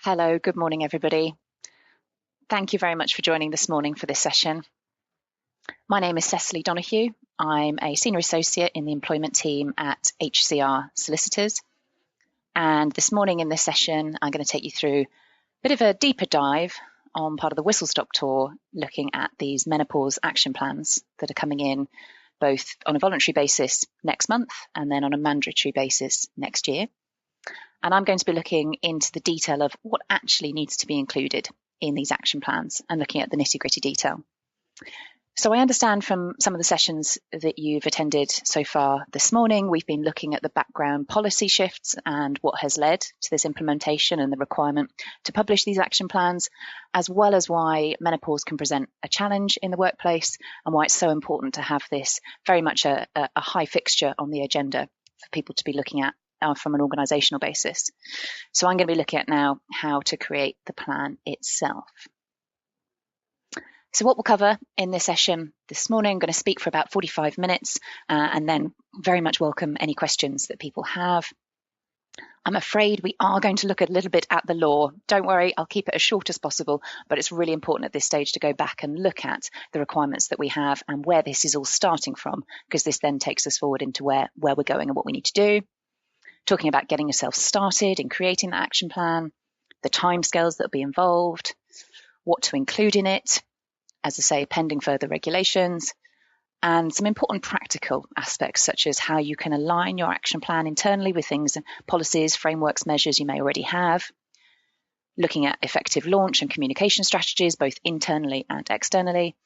Hello, good morning, everybody. Thank you very much for joining this morning for this session. My name is Cecily Donoghue. I'm a Senior Associate in the Employment Team at HCR Solicitors. And this morning in this session, I'm going to take you through a bit of a deeper dive on part of the Whistle Stop Tour, looking at these menopause action plans that are coming in both on a voluntary basis next month and then on a mandatory basis next year. And I'm going to be looking into the detail of what actually needs to be included in these action plans and looking at the nitty-gritty detail. So I understand from some of the sessions that you've attended so far this morning, we've been looking at the background policy shifts and what has led to this implementation and the requirement to publish these action plans, as well as why menopause can present a challenge in the workplace and why it's so important to have this very much a high fixture on the agenda for people to be looking at from an organisational basis. So I'm going to be looking at now how to create the plan itself. So what we'll cover in this session this morning, I'm going to speak for about 45 minutes and then very much welcome any questions that people have. I'm afraid we are going to look a little bit at the law. Don't worry, I'll keep it as short as possible, but it's really important at this stage to go back and look at the requirements that we have and where this is all starting from, because this then takes us forward into where we're going and what we need to do. Talking about getting yourself started in creating the action plan, the timescales that will be involved, what to include in it, as I say, pending further regulations, and some important practical aspects such as how you can align your action plan internally with things, policies, frameworks, measures you may already have, looking at effective launch and communication strategies, both internally and externally,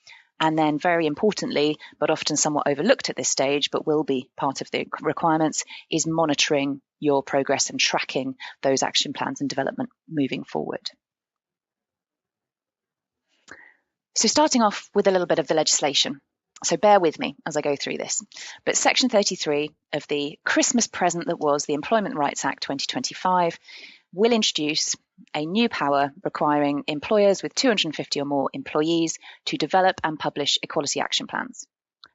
and then very importantly, but often somewhat overlooked at this stage, but will be part of the requirements, is monitoring your progress and tracking those action plans and development moving forward. So starting off with a little bit of the legislation. So bear with me as I go through this. But Section 33 of the Christmas present that was the Employment Rights Act 2025 will introduce a new power requiring employers with 250 or more employees to develop and publish equality action plans.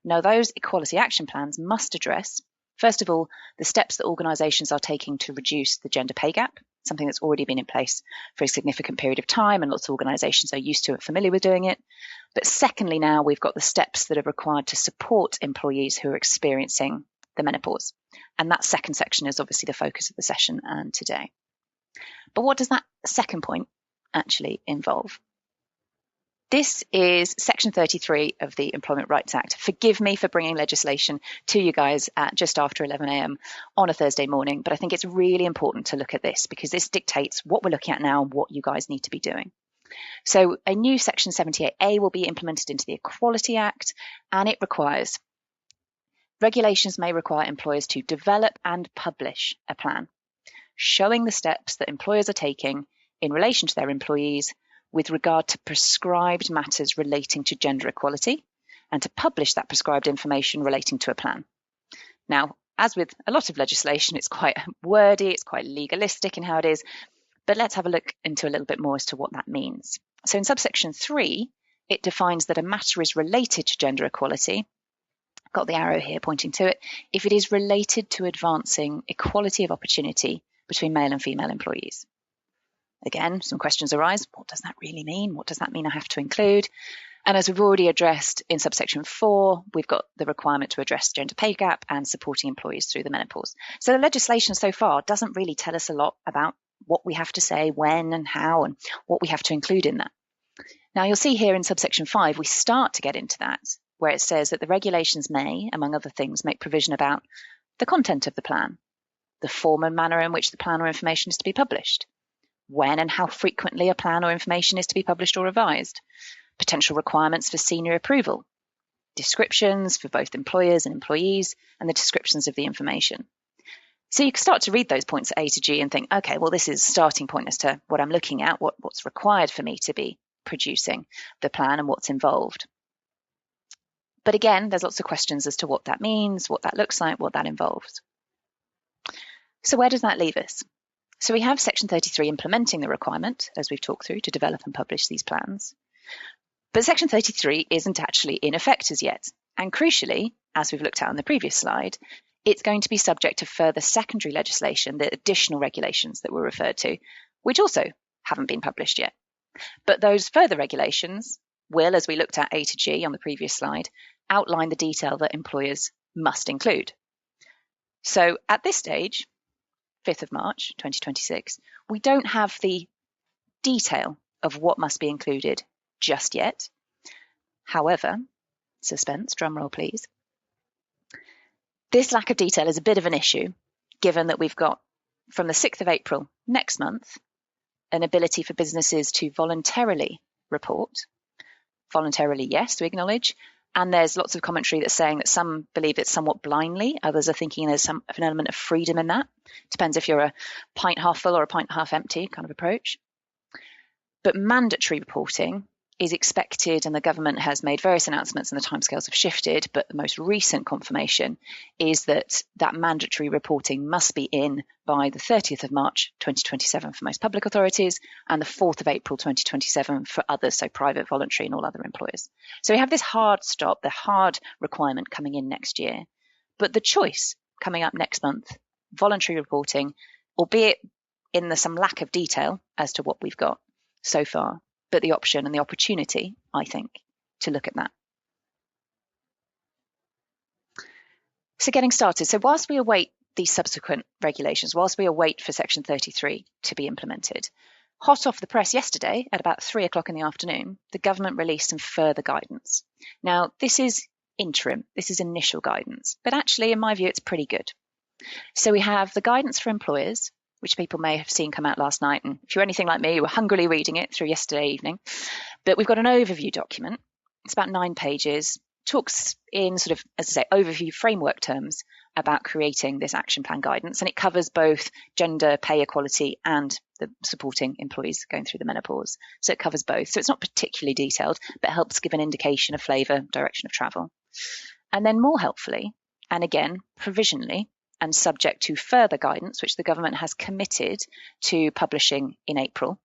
Now, those equality action plans must address, first of all, the steps that organisations are taking to reduce the gender pay gap, something that's already been in place for a significant period of time, and lots of organisations are used to it, familiar with doing it. But secondly, now we've got the steps that are required to support employees who are experiencing the menopause. And that second section is obviously the focus of the session and today. But what does that second point actually involve? This is Section 33 of the Employment Rights Act. Forgive me for bringing legislation to you guys at just after 11 a.m. on a Thursday morning, but I think it's really important to look at this because this dictates what we're looking at now and what you guys need to be doing. So a new Section 78A will be implemented into the Equality Act, and it requires regulations may require employers to develop and publish a plan, showing the steps that employers are taking in relation to their employees with regard to prescribed matters relating to gender equality, and to publish that prescribed information relating to a plan. Now, as with a lot of legislation, it's quite wordy, it's quite legalistic in how it is, but let's have a look into a little bit more as to what that means. So in subsection 3, it defines that a matter is related to gender equality. I've got the arrow here pointing to it, if it is related to advancing equality of opportunity between male and female employees. Again, some questions arise. What does that really mean? What does that mean I have to include? And as we've already addressed in subsection 4, we've got the requirement to address gender pay gap and supporting employees through the menopause. So the legislation so far doesn't really tell us a lot about what we have to say, when and how, and what we have to include in that. Now you'll see here in subsection 5, we start to get into that, where it says that the regulations may, among other things, make provision about the content of the plan, the form and manner in which the plan or information is to be published, when and how frequently a plan or information is to be published or revised, potential requirements for senior approval, descriptions for both employers and employees, and the descriptions of the information. So you can start to read those points at A to G and think, okay, well, this is a starting point as to what I'm looking at, what's required for me to be producing the plan and what's involved. But again, there's lots of questions as to what that means, what that looks like, what that involves. So where does that leave us? So we have Section 33 implementing the requirement, as we've talked through, to develop and publish these plans. But Section 33 isn't actually in effect as yet. And crucially, as we've looked at on the previous slide, it's going to be subject to further secondary legislation, the additional regulations that were referred to, which also haven't been published yet. But those further regulations will, as we looked at A to G on the previous slide, outline the detail that employers must include. So at this stage, 5th of March 2026, we don't have the detail of what must be included just yet. However, suspense, drumroll please, this lack of detail is a bit of an issue, given that we've got, from the 6th of April next month, an ability for businesses to voluntarily report. Voluntarily, yes, we acknowledge. And there's lots of commentary that's saying that some believe it's somewhat blindly. Others are thinking there's an element of freedom in that. Depends if you're a pint half full or a pint half empty kind of approach. But mandatory reporting is expected, and the government has made various announcements and the timescales have shifted, but the most recent confirmation is that that mandatory reporting must be in by the 30th of March 2027 for most public authorities and the 4th of April 2027 for others, so private, voluntary and all other employers. So we have this hard stop, the hard requirement coming in next year, but the choice coming up next month, voluntary reporting, albeit in some lack of detail as to what we've got so far, but the option and the opportunity, I think, to look at that. So getting started. So whilst we await these subsequent regulations, whilst we await for Section 33 to be implemented, hot off the press yesterday at about 3 o'clock in the afternoon, the government released some further guidance. Now, this is interim, this is initial guidance, but actually, in my view, it's pretty good. So we have the guidance for employers, which people may have seen come out last night. And if you're anything like me, you were hungrily reading it through yesterday evening. But we've got an overview document. It's about 9 pages, talks in sort of, as I say, overview framework terms about creating this action plan guidance. And it covers both gender pay equality and the supporting employees going through the menopause. So it covers both. So it's not particularly detailed, but helps give an indication of flavour, direction of travel. And then more helpfully, and again, provisionally, and subject to further guidance, which the government has committed to publishing in April.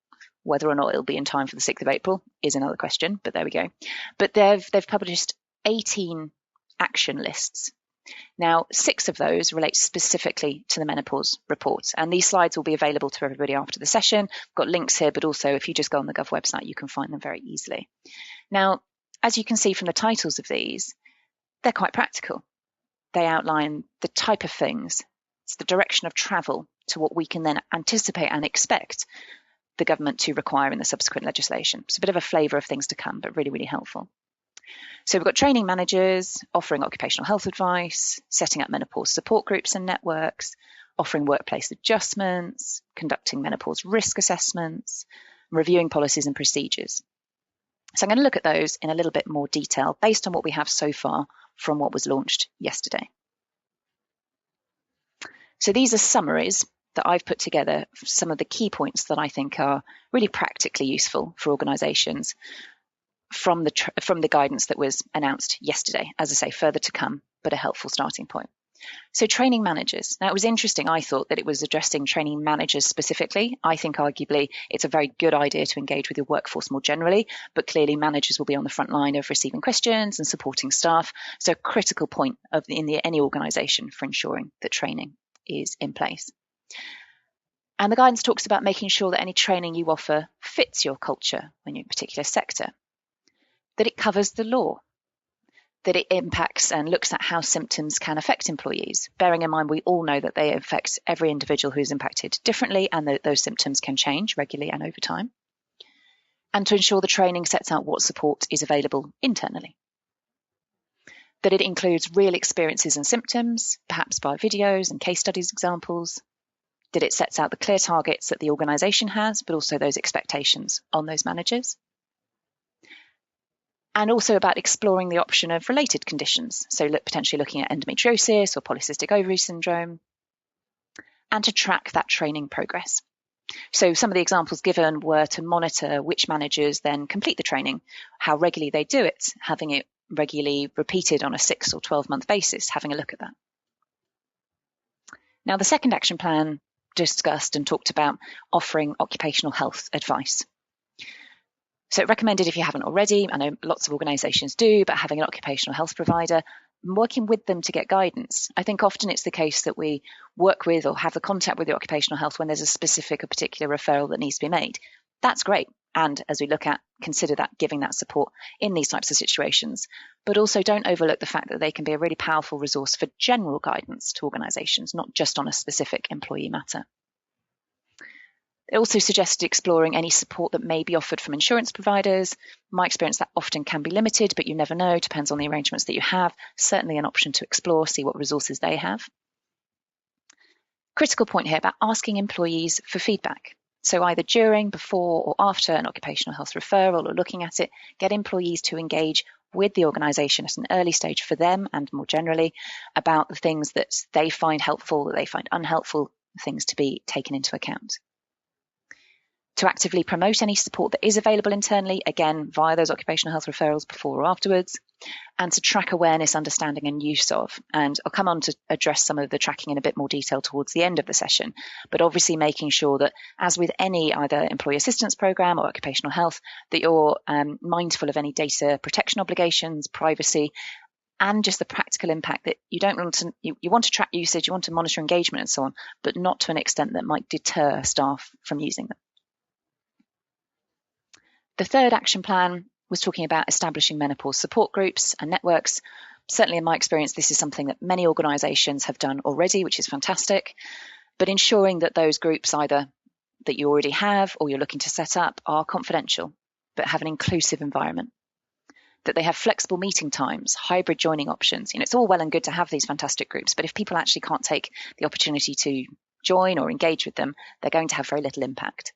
Whether or not it'll be in time for the 6th of April is another question, but there we go. But they've published 18 action lists. Now, 6 of those relate specifically to the menopause report, and these slides will be available to everybody after the session. I've got links here, but also if you just go on the Gov website, you can find them very easily. Now, as you can see from the titles of these, they're quite practical. They outline the type of things, it's the direction of travel to what we can then anticipate and expect the government to require in the subsequent legislation. It's a bit of a flavour of things to come, but really, really helpful. So we've got training managers offering occupational health advice, setting up menopause support groups and networks, offering workplace adjustments, conducting menopause risk assessments, reviewing policies and procedures. So I'm going to look at those in a little bit more detail based on what we have so far from what was launched yesterday. So these are summaries that I've put together, some of the key points that I think are really practically useful for organisations from the guidance that was announced yesterday. As I say, further to come, but a helpful starting point. So training managers. Now, it was interesting, I thought, that it was addressing training managers specifically. I think arguably it's a very good idea to engage with your workforce more generally, but clearly managers will be on the front line of receiving questions and supporting staff. So a critical point in any organisation for ensuring that training is in place. And the guidance talks about making sure that any training you offer fits your culture in your particular sector, that it covers the law, that it impacts and looks at how symptoms can affect employees, bearing in mind we all know that they affect every individual who's impacted differently and that those symptoms can change regularly and over time, and to ensure the training sets out what support is available internally, that it includes real experiences and symptoms, perhaps by videos and case studies examples, that it sets out the clear targets that the organisation has, but also those expectations on those managers, and also about exploring the option of related conditions, so potentially looking at endometriosis or polycystic ovary syndrome, and to track that training progress. So some of the examples given were to monitor which managers then complete the training, how regularly they do it, having it regularly repeated on a 6 or 12-month basis, having a look at that. Now, the second action plan discussed and talked about offering occupational health advice. So it recommended, if you haven't already, I know lots of organisations do, but having an occupational health provider, working with them to get guidance. I think often it's the case that we work with or have the contact with the occupational health when there's a specific or particular referral that needs to be made. that's great. And as we look at, consider that giving that support in these types of situations. But also don't overlook the fact that they can be a really powerful resource for general guidance to organisations, not just on a specific employee matter. It also suggested exploring any support that may be offered from insurance providers. My experience, that often can be limited, but you never know, depends on the arrangements that you have. Certainly an option to explore, see what resources they have. Critical point here about asking employees for feedback. So either during, before, or after an occupational health referral or looking at it, get employees to engage with the organisation at an early stage for them and more generally about the things that they find helpful, that they find unhelpful, things to be taken into account. To actively promote any support that is available internally, again, via those occupational health referrals before or afterwards, and to track awareness, understanding and use of. And I'll come on to address some of the tracking in a bit more detail towards the end of the session, but obviously making sure that, as with any either employee assistance programme or occupational health, that you're mindful of any data protection obligations, privacy, and just the practical impact that you don't want to, you want to track usage, you want to monitor engagement and so on, but not to an extent that might deter staff from using them. The third action plan was talking about establishing menopause support groups and networks. Certainly in my experience, this is something that many organisations have done already, which is fantastic, but ensuring that those groups, either that you already have or you're looking to set up, are confidential, but have an inclusive environment, that they have flexible meeting times, hybrid joining options. It's all well and good to have these fantastic groups, but if people actually can't take the opportunity to join or engage with them, they're going to have very little impact.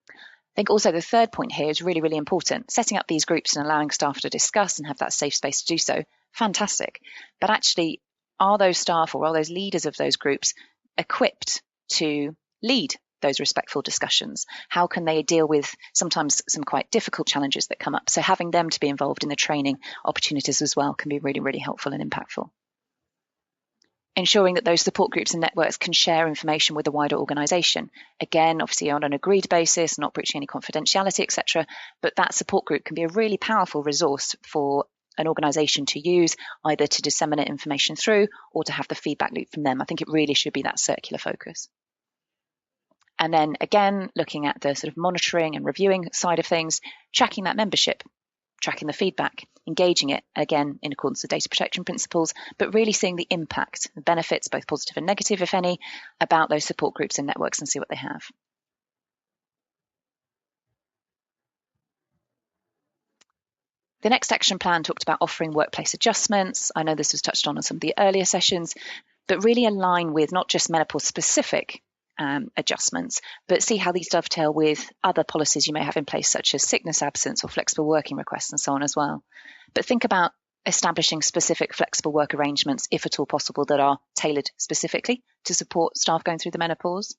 I think also the third point here is really, really important. Setting up these groups and allowing staff to discuss and have that safe space to do so, fantastic. But actually, are those staff or are those leaders of those groups equipped to lead those respectful discussions? How can they deal with sometimes some quite difficult challenges that come up? So having them to be involved in the training opportunities as well can be really, really helpful and impactful. Ensuring that those support groups and networks can share information with the wider organisation. Again, obviously on an agreed basis, not breaching any confidentiality, etc. But that support group can be a really powerful resource for an organisation to use, either to disseminate information through or to have the feedback loop from them. I think it really should be that circular focus. And then again, looking at the sort of monitoring and reviewing side of things, tracking that membership, tracking the feedback, engaging it, again, in accordance with data protection principles, but really seeing the impact, the benefits, both positive and negative, if any, about those support groups and networks and see what they have. The next action plan talked about offering workplace adjustments. I know this was touched on in some of the earlier sessions, but really align with not just menopause-specific adjustments, but see how these dovetail with other policies you may have in place, such as sickness absence or flexible working requests and so on as well. But think about establishing specific flexible work arrangements, if at all possible, that are tailored specifically to support staff going through the menopause.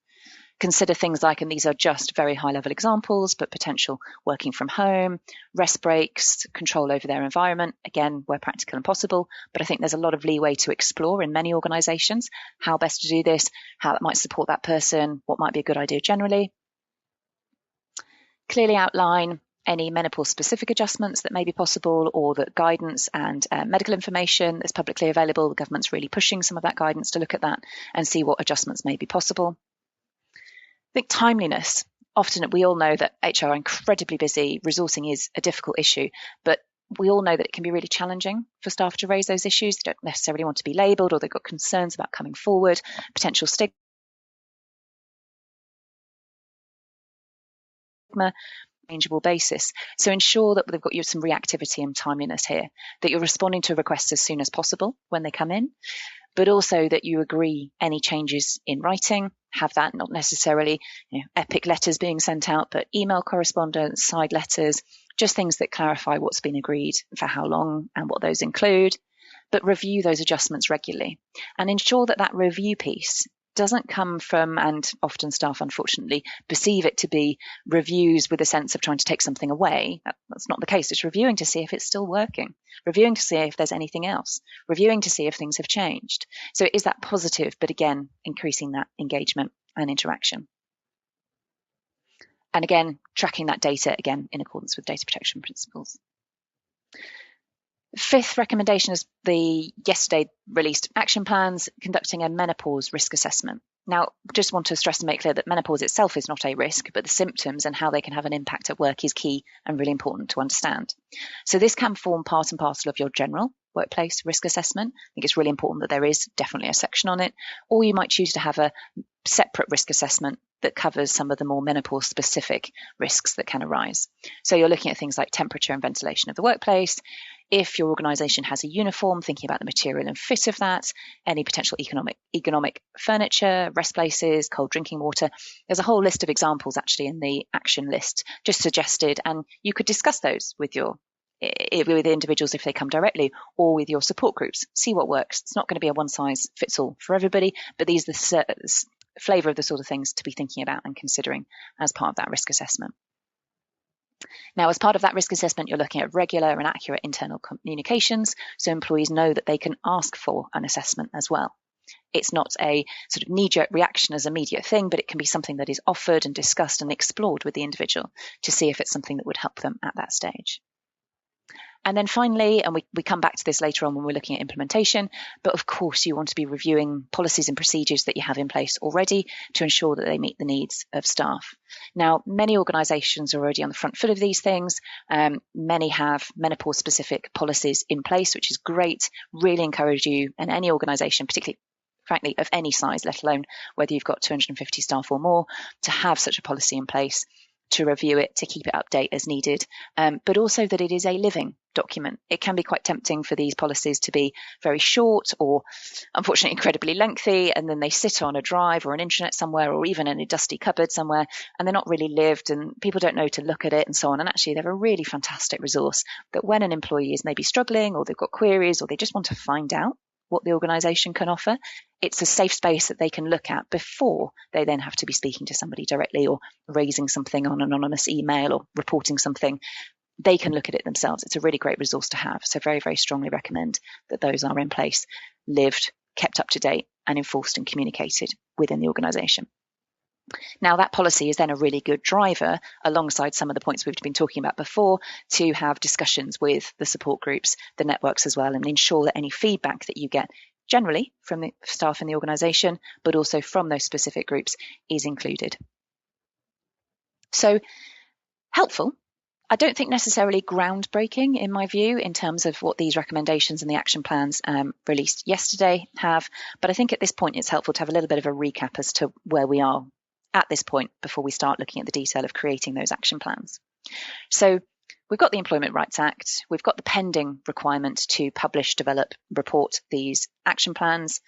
Consider things like, and these are just very high level examples, but potential working from home, rest breaks, control over their environment, again, where practical and possible. But I think there's a lot of leeway to explore in many organisations, how best to do this, how that might support that person, what might be a good idea generally. Clearly outline any menopause specific adjustments that may be possible, or that guidance and medical information that's publicly available. The government's really pushing some of that guidance to look at that and see what adjustments may be possible. I think timeliness. Often we all know that HR are incredibly busy. Resourcing is a difficult issue, but we all know that it can be really challenging for staff to raise those issues. They don't necessarily want to be labelled, or they've got concerns about coming forward, potential stigma, changeable basis. So ensure that they've got you some reactivity and timeliness here, that you're responding to requests as soon as possible when they come in, but also that you agree any changes in writing, have that not necessarily epic letters being sent out, but email correspondence, side letters, just things that clarify what's been agreed, for how long and what those include, but review those adjustments regularly and ensure that that review piece doesn't come from, and often staff unfortunately perceive it to be, reviews with a sense of trying to take something away. That's not the case. It's reviewing to see if it's still working, reviewing to see if there's anything else, reviewing to see if things have changed. So it is that positive, but again, increasing that engagement and interaction. And again, tracking that data, again, in accordance with data protection principles. Fifth recommendation is the yesterday released action plans, conducting a menopause risk assessment. Now, just want to stress and make clear that menopause itself is not a risk, but the symptoms and how they can have an impact at work is key and really important to understand. So this can form part and parcel of your general workplace risk assessment. I think it's really important that there is definitely a section on it, or you might choose to have a separate risk assessment that covers some of the more menopause specific risks that can arise. So you're looking at things like temperature and ventilation of the workplace. If your organisation has a uniform, thinking about the material and fit of that, any potential economic furniture, rest places, cold drinking water. There's a whole list of examples actually in the action list just suggested, and you could discuss those with individuals if they come directly, or with your support groups. See what works. It's not going to be a one size fits all for everybody, but these are the flavour of the sort of things to be thinking about and considering as part of that risk assessment. Now, as part of that risk assessment, you're looking at regular and accurate internal communications, so employees know that they can ask for an assessment as well. It's not a sort of knee-jerk reaction as an immediate thing, but it can be something that is offered and discussed and explored with the individual to see if it's something that would help them at that stage. And then finally, and we come back to this later on when we're looking at implementation, but of course you want to be reviewing policies and procedures that you have in place already to ensure that they meet the needs of staff. Now, many organisations are already on the front foot of these things. Many have menopause-specific policies in place, which is great. Really encourage you and any organisation, particularly frankly of any size, let alone whether you've got 250 staff or more, to have such a policy in place, to review it, to keep it updated as needed, but also that it is a living document. It can be quite tempting for these policies to be very short or unfortunately incredibly lengthy, and then they sit on a drive or an intranet somewhere or even in a dusty cupboard somewhere, and they're not really lived and people don't know to look at it and so on. And actually they're a really fantastic resource that when an employee is maybe struggling or they've got queries or they just want to find out what the organisation can offer, it's a safe space that they can look at before they then have to be speaking to somebody directly or raising something on an anonymous email or reporting something. They can look at it themselves. It's a really great resource to have. So very, very strongly recommend that those are in place, lived, kept up to date and enforced and communicated within the organisation. Now, that policy is then a really good driver, alongside some of the points we've been talking about before, to have discussions with the support groups, the networks as well, and ensure that any feedback that you get generally from the staff in the organisation, but also from those specific groups, is included. So, helpful. I don't think necessarily groundbreaking in my view in terms of what these recommendations and the action plans released yesterday have, but I think at this point it's helpful to have a little bit of a recap as to where we are at this point before we start looking at the detail of creating those action plans. So we've got the Employment Rights Act, we've got the pending requirement to publish, develop, report these action plans.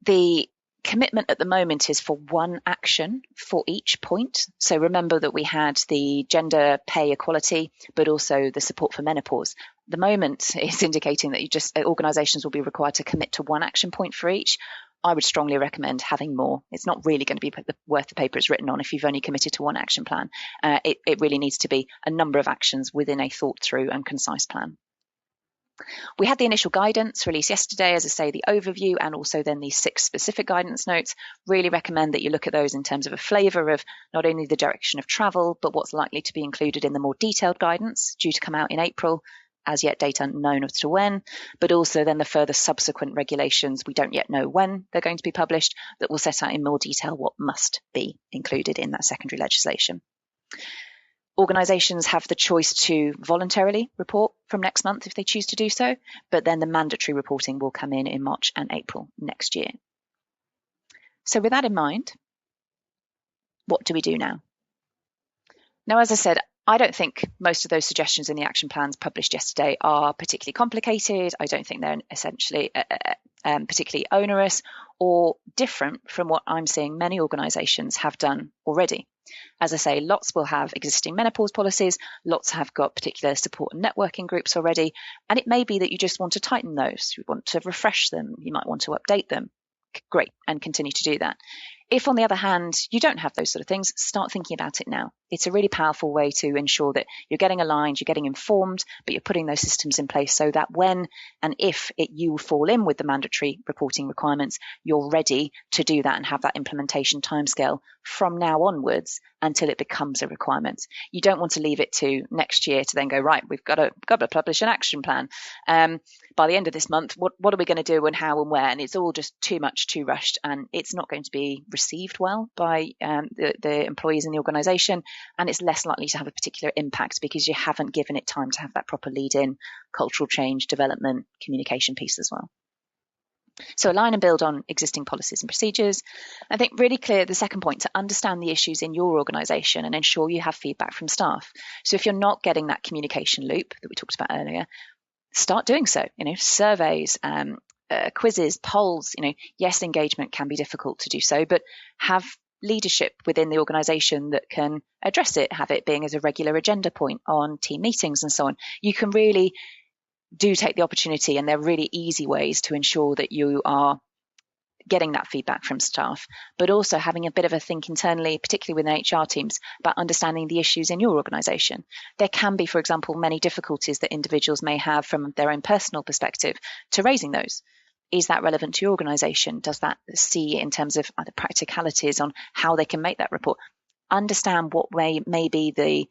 The commitment at the moment is for one action for each point. So remember that we had the gender pay equality, but also the support for menopause. The moment is indicating that organisations will be required to commit to one action point for each. I would strongly recommend having more. It's not really going to be worth the paper it's written on if you've only committed to one action plan. It really needs to be a number of actions within a thought through and concise plan. We had the initial guidance released yesterday, as I say, the overview, and also then these 6 specific guidance notes. Really recommend that you look at those in terms of a flavour of not only the direction of travel, but what's likely to be included in the more detailed guidance due to come out in April, as yet date unknown as to when, but also then the further subsequent regulations, we don't yet know when they're going to be published, that will set out in more detail what must be included in that secondary legislation. Organisations have the choice to voluntarily report from next month if they choose to do so, but then the mandatory reporting will come in March and April next year. So with that in mind, what do we do now? Now, as I said, I don't think most of those suggestions in the action plans published yesterday are particularly complicated. I don't think they're essentially particularly onerous or different from what I'm seeing many organisations have done already. As I say, lots will have existing menopause policies, lots have got particular support and networking groups already, and it may be that you just want to tighten those, you want to refresh them, you might want to update them. Great, and continue to do that. If, on the other hand, you don't have those sort of things, start thinking about it now. it's a really powerful way to ensure that you're getting aligned, you're getting informed, but you're putting those systems in place so that when and if you fall in with the mandatory reporting requirements, you're ready to do that and have that implementation timescale from now onwards until it becomes a requirement. You don't want to leave it to next year to then go, right, we've got to publish an action plan. By the end of this month, what are we going to do and how and where? And it's all just too much, too rushed, and it's not going to be received well by the employees in the organisation, and it's less likely to have a particular impact because you haven't given it time to have that proper lead-in, cultural change, development, communication piece as well. So align and build on existing policies and procedures. I think really clear the second point, to understand the issues in your organisation and ensure you have feedback from staff. So if you're not getting that communication loop that we talked about earlier, start doing so. Surveys, quizzes, polls. Yes, engagement can be difficult to do so, but have leadership within the organisation that can address it, have it being as a regular agenda point on team meetings and so on. You can really do take the opportunity, and they're really easy ways to ensure that you are getting that feedback from staff, but also having a bit of a think internally, particularly within HR teams, about understanding the issues in your organisation. There can be, for example, many difficulties that individuals may have from their own personal perspective to raising those. Is that relevant to your organisation? Does that see in terms of other practicalities on how they can make that report? Understand what may be the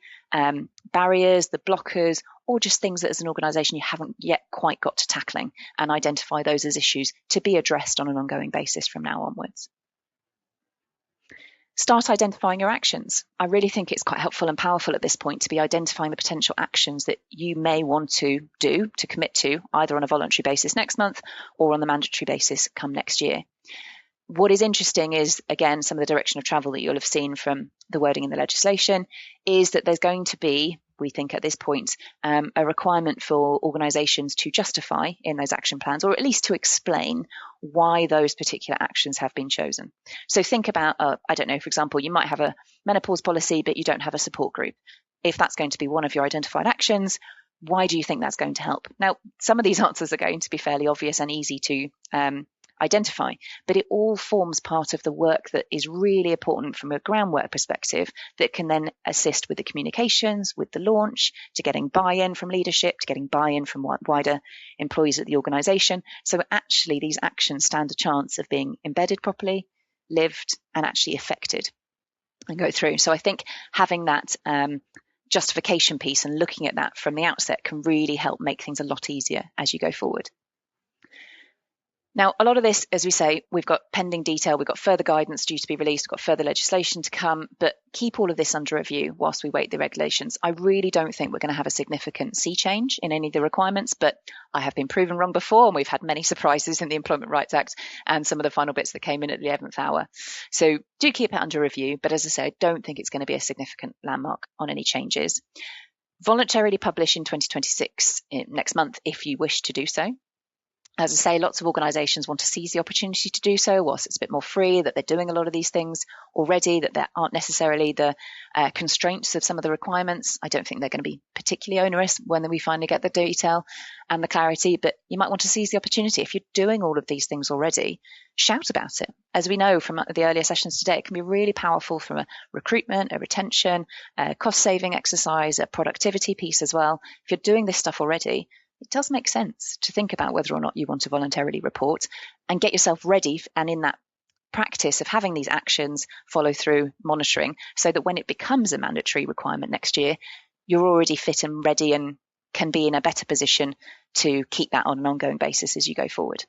barriers, the blockers, or just things that as an organisation you haven't yet quite got to tackling, and identify those as issues to be addressed on an ongoing basis from now onwards. Start identifying your actions. I really think it's quite helpful and powerful at this point to be identifying the potential actions that you may want to do, to commit to, either on a voluntary basis next month or on the mandatory basis come next year. What is interesting is, again, some of the direction of travel that you'll have seen from the wording in the legislation is that there's going to be, we think at this point, a requirement for organisations to justify in those action plans, or at least to explain why those particular actions have been chosen. So think about, I don't know, for example, you might have a menopause policy, but you don't have a support group. If that's going to be one of your identified actions, why do you think that's going to help? Now, some of these answers are going to be fairly obvious and easy to identify, but it all forms part of the work that is really important from a groundwork perspective that can then assist with the communications, with the launch, to getting buy-in from leadership, to getting buy-in from wider employees at the organisation. So actually these actions stand a chance of being embedded properly, lived, and actually effected and go through. So I think having that justification piece and looking at that from the outset can really help make things a lot easier as you go forward. Now, a lot of this, as we say, we've got pending detail, we've got further guidance due to be released, we've got further legislation to come, but keep all of this under review whilst we wait the regulations. I really don't think we're going to have a significant sea change in any of the requirements, but I have been proven wrong before, and we've had many surprises in the Employment Rights Act and some of the final bits that came in at the 11th hour. So do keep it under review, but as I say, I don't think it's going to be a significant landmark on any changes. Voluntarily publish in 2026, next month, if you wish to do so. As I say, lots of organisations want to seize the opportunity to do so whilst it's a bit more free, that they're doing a lot of these things already, that there aren't necessarily the constraints of some of the requirements. I don't think they're going to be particularly onerous when we finally get the detail and the clarity, but you might want to seize the opportunity. If you're doing all of these things already, shout about it. As we know from the earlier sessions today, it can be really powerful from a recruitment, a retention, a cost-saving exercise, a productivity piece as well. If you're doing this stuff already, it does make sense to think about whether or not you want to voluntarily report and get yourself ready and in that practice of having these actions, follow through, monitoring, so that when it becomes a mandatory requirement next year, you're already fit and ready and can be in a better position to keep that on an ongoing basis as you go forward.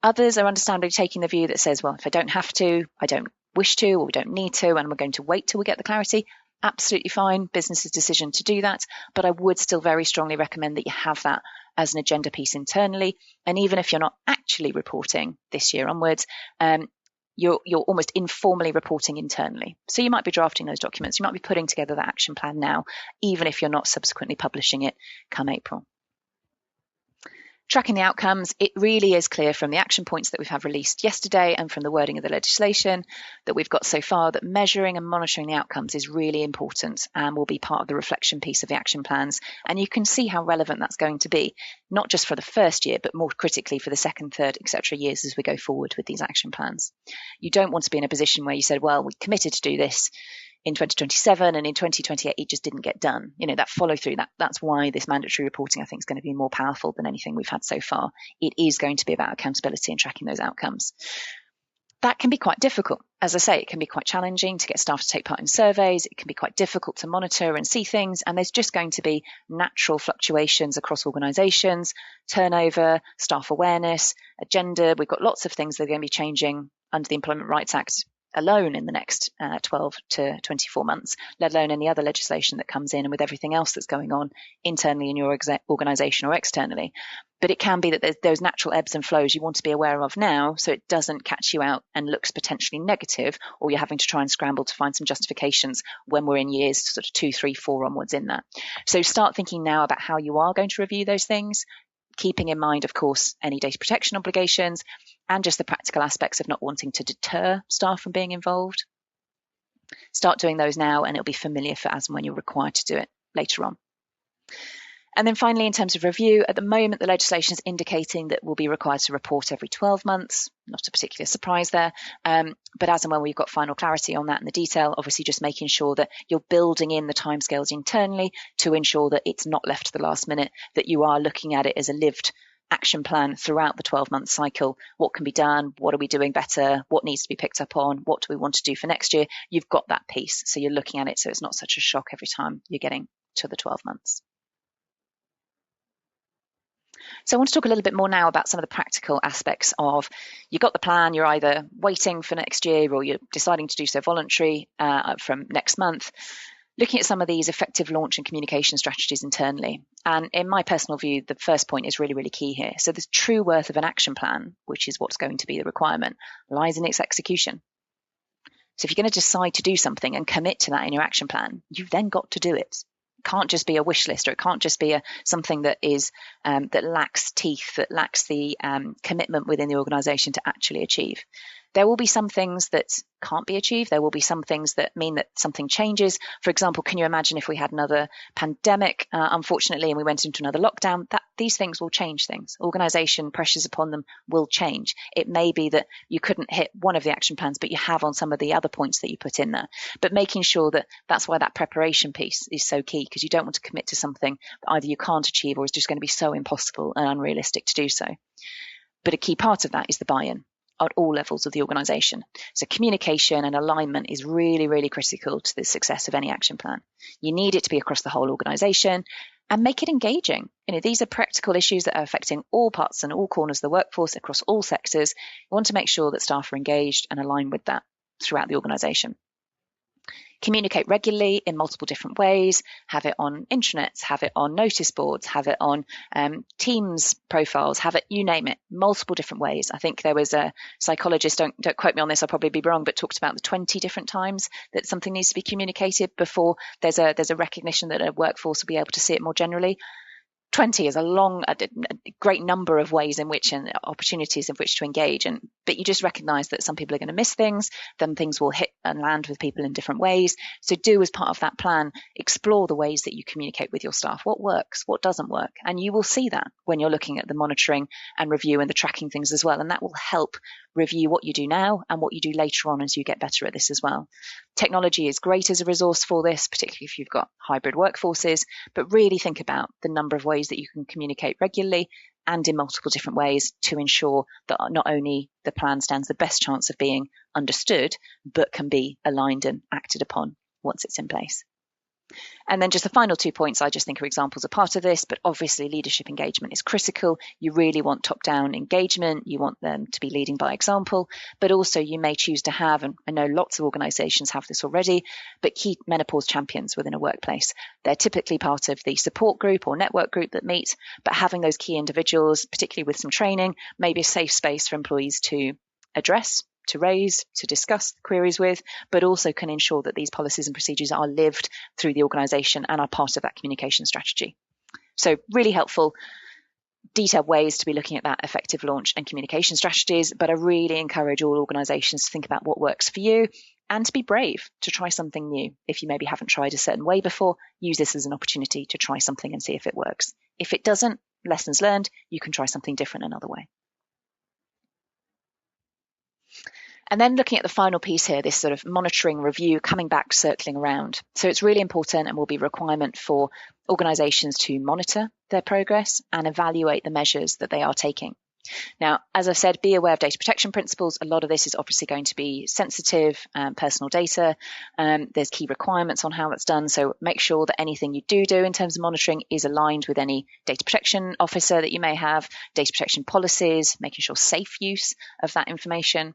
Others are understandably taking the view that says, well, if I don't have to, I don't wish to, or we don't need to, and we're going to wait till we get the clarity. Absolutely fine, business's decision to do that, but I would still very strongly recommend that you have that as an agenda piece internally. And even if you're not actually reporting this year onwards, you're almost informally reporting internally. So you might be drafting those documents, you might be putting together that action plan now, even if you're not subsequently publishing it come April. Tracking the outcomes, it really is clear from the action points that we've had released yesterday and from the wording of the legislation that we've got so far that measuring and monitoring the outcomes is really important and will be part of the reflection piece of the action plans. And you can see how relevant that's going to be, not just for the first year, but more critically for the second, third, etc. years as we go forward with these action plans. You don't want to be in a position where you said, well, we committed to do this in 2027, and in 2028 it just didn't get done. That follow through, that's why this mandatory reporting I think is going to be more powerful than anything we've had so far. It is going to be about accountability and tracking those outcomes. That can be quite difficult. As I say, it can be quite challenging to get staff to take part in surveys. It can be quite difficult to monitor and see things. And there's just going to be natural fluctuations across organisations, turnover, staff awareness, agenda. We've got lots of things that are going to be changing under the Employment Rights Act alone in the next 12 to 24 months, let alone any other legislation that comes in, and with everything else that's going on internally in your organisation or externally. But it can be that there's natural ebbs and flows you want to be aware of now, so it doesn't catch you out and looks potentially negative, or you're having to try and scramble to find some justifications when we're in years sort of 2, 3, 4 onwards in that. So start thinking now about how you are going to review those things, keeping in mind, of course, any data protection obligations and just the practical aspects of not wanting to deter staff from being involved. Start doing those now, and it'll be familiar for as and when you're required to do it later on. And then finally, in terms of review, at the moment, the legislation is indicating that we'll be required to report every 12 months. Not a particular surprise there. But as and when we've got final clarity on that and the detail, obviously just making sure that you're building in the timescales internally to ensure that it's not left to the last minute, that you are looking at it as a lived action plan throughout the 12-month cycle. What can be done? What are we doing better? What needs to be picked up on? What do we want to do for next year? You've got that piece. So you're looking at it so it's not such a shock every time you're getting to the 12 months. So I want to talk a little bit more now about some of the practical aspects of, you've got the plan, you're either waiting for next year or you're deciding to do so voluntary from next month. Looking at some of these effective launch and communication strategies internally. And in my personal view, the first point is really, really key here. So the true worth of an action plan, which is what's going to be the requirement, lies in its execution. So if you're going to decide to do something and commit to that in your action plan, you've then got to do it. It can't just be a wish list, or it can't just be something that is that lacks teeth, that lacks the commitment within the organisation to actually achieve. There will be some things that can't be achieved. There will be some things that mean that something changes. For example, can you imagine if we had another pandemic, unfortunately, and we went into another lockdown? These things will change things. Organisation pressures upon them will change. It may be that you couldn't hit one of the action plans, but you have on some of the other points that you put in there. But making sure that's why that preparation piece is so key, because you don't want to commit to something that either you can't achieve or is just going to be so impossible and unrealistic to do so. But a key part of that is the buy-in at all levels of the organisation. So communication and alignment is really, really critical to the success of any action plan. You need it to be across the whole organisation and make it engaging. These are practical issues that are affecting all parts and all corners of the workforce across all sectors. You want to make sure that staff are engaged and aligned with that throughout the organisation. Communicate regularly in multiple different ways, have it on intranets, have it on notice boards, have it on Teams profiles, have it, you name it, multiple different ways. I think there was a psychologist, don't quote me on this, I'll probably be wrong, but talked about the 20 different times that something needs to be communicated before there's a recognition that a workforce will be able to see it more generally. 20 is a great number of ways in which and opportunities in which to engage. But you just recognize that some people are going to miss things, then things will hit and land with people in different ways. So do, as part of that plan, explore the ways that you communicate with your staff. What works, what doesn't work? And you will see that when you're looking at the monitoring and review and the tracking things as well. And that will help review what you do now and what you do later on as you get better at this as well. Technology is great as a resource for this, particularly if you've got hybrid workforces, but really think about the number of ways that you can communicate regularly and in multiple different ways to ensure that not only the plan stands the best chance of being understood, but can be aligned and acted upon once it's in place. And then just the final 2 points I just think are examples of part of this, but obviously leadership engagement is critical. You really want top-down engagement. You want them to be leading by example, but also you may choose to have, and I know lots of organisations have this already, but key menopause champions within a workplace. They're typically part of the support group or network group that meet, but having those key individuals, particularly with some training, maybe a safe space for employees to address, to raise, to discuss queries with, but also can ensure that these policies and procedures are lived through the organisation and are part of that communication strategy. So really helpful, detailed ways to be looking at that effective launch and communication strategies, but I really encourage all organisations to think about what works for you and to be brave to try something new. If you maybe haven't tried a certain way before, use this as an opportunity to try something and see if it works. If it doesn't, lessons learned, you can try something different another way. And then looking at the final piece here, this sort of monitoring review, coming back, circling around. So it's really important and will be a requirement for organisations to monitor their progress and evaluate the measures that they are taking. Now, as I've said, be aware of data protection principles. A lot of this is obviously going to be sensitive, personal data. There's key requirements on how it's done. So make sure that anything you do in terms of monitoring is aligned with any data protection officer that you may have, data protection policies, making sure safe use of that information.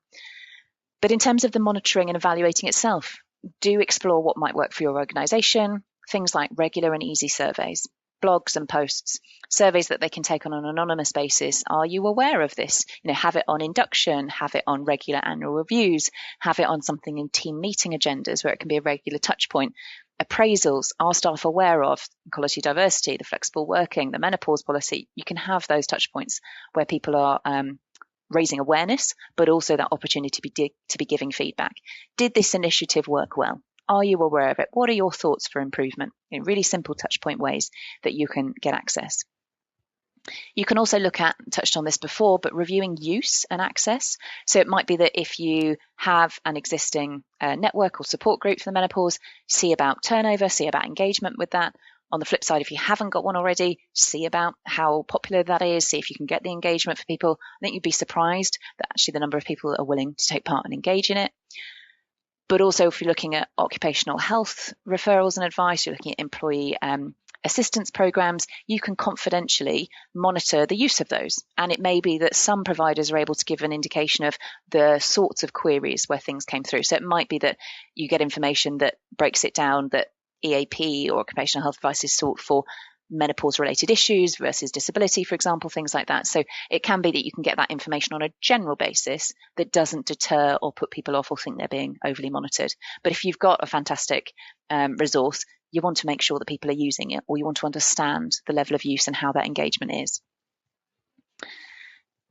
But in terms of the monitoring and evaluating itself, do explore what might work for your organisation, things like regular and easy surveys, blogs and posts, surveys that they can take on an anonymous basis. Are you aware of this? Have it on induction, have it on regular annual reviews, have it on something in team meeting agendas where it can be a regular touch point. Appraisals, are staff aware of equality, diversity, the flexible working, the menopause policy? You can have those touch points where people are raising awareness, but also that opportunity to be giving feedback. Did this initiative work well? Are you aware of it? What are your thoughts for improvement? Really simple touch point ways that you can get access. You can also look at, touched on this before, but reviewing use and access. So it might be that if you have an existing network or support group for the menopause, see about turnover, see about engagement with that. On the flip side, if you haven't got one already, see about how popular that is, see if you can get the engagement for people. I think you'd be surprised that actually the number of people that are willing to take part and engage in it. But also if you're looking at occupational health referrals and advice, you're looking at employee assistance programs, you can confidentially monitor the use of those. And it may be that some providers are able to give an indication of the sorts of queries where things came through. So it might be that you get information that breaks it down that EAP or occupational health advice is sought for menopause related issues versus disability, for example, things like that. So it can be that you can get that information on a general basis that doesn't deter or put people off or think they're being overly monitored. But if you've got a fantastic resource, you want to make sure that people are using it, or you want to understand the level of use and how that engagement is.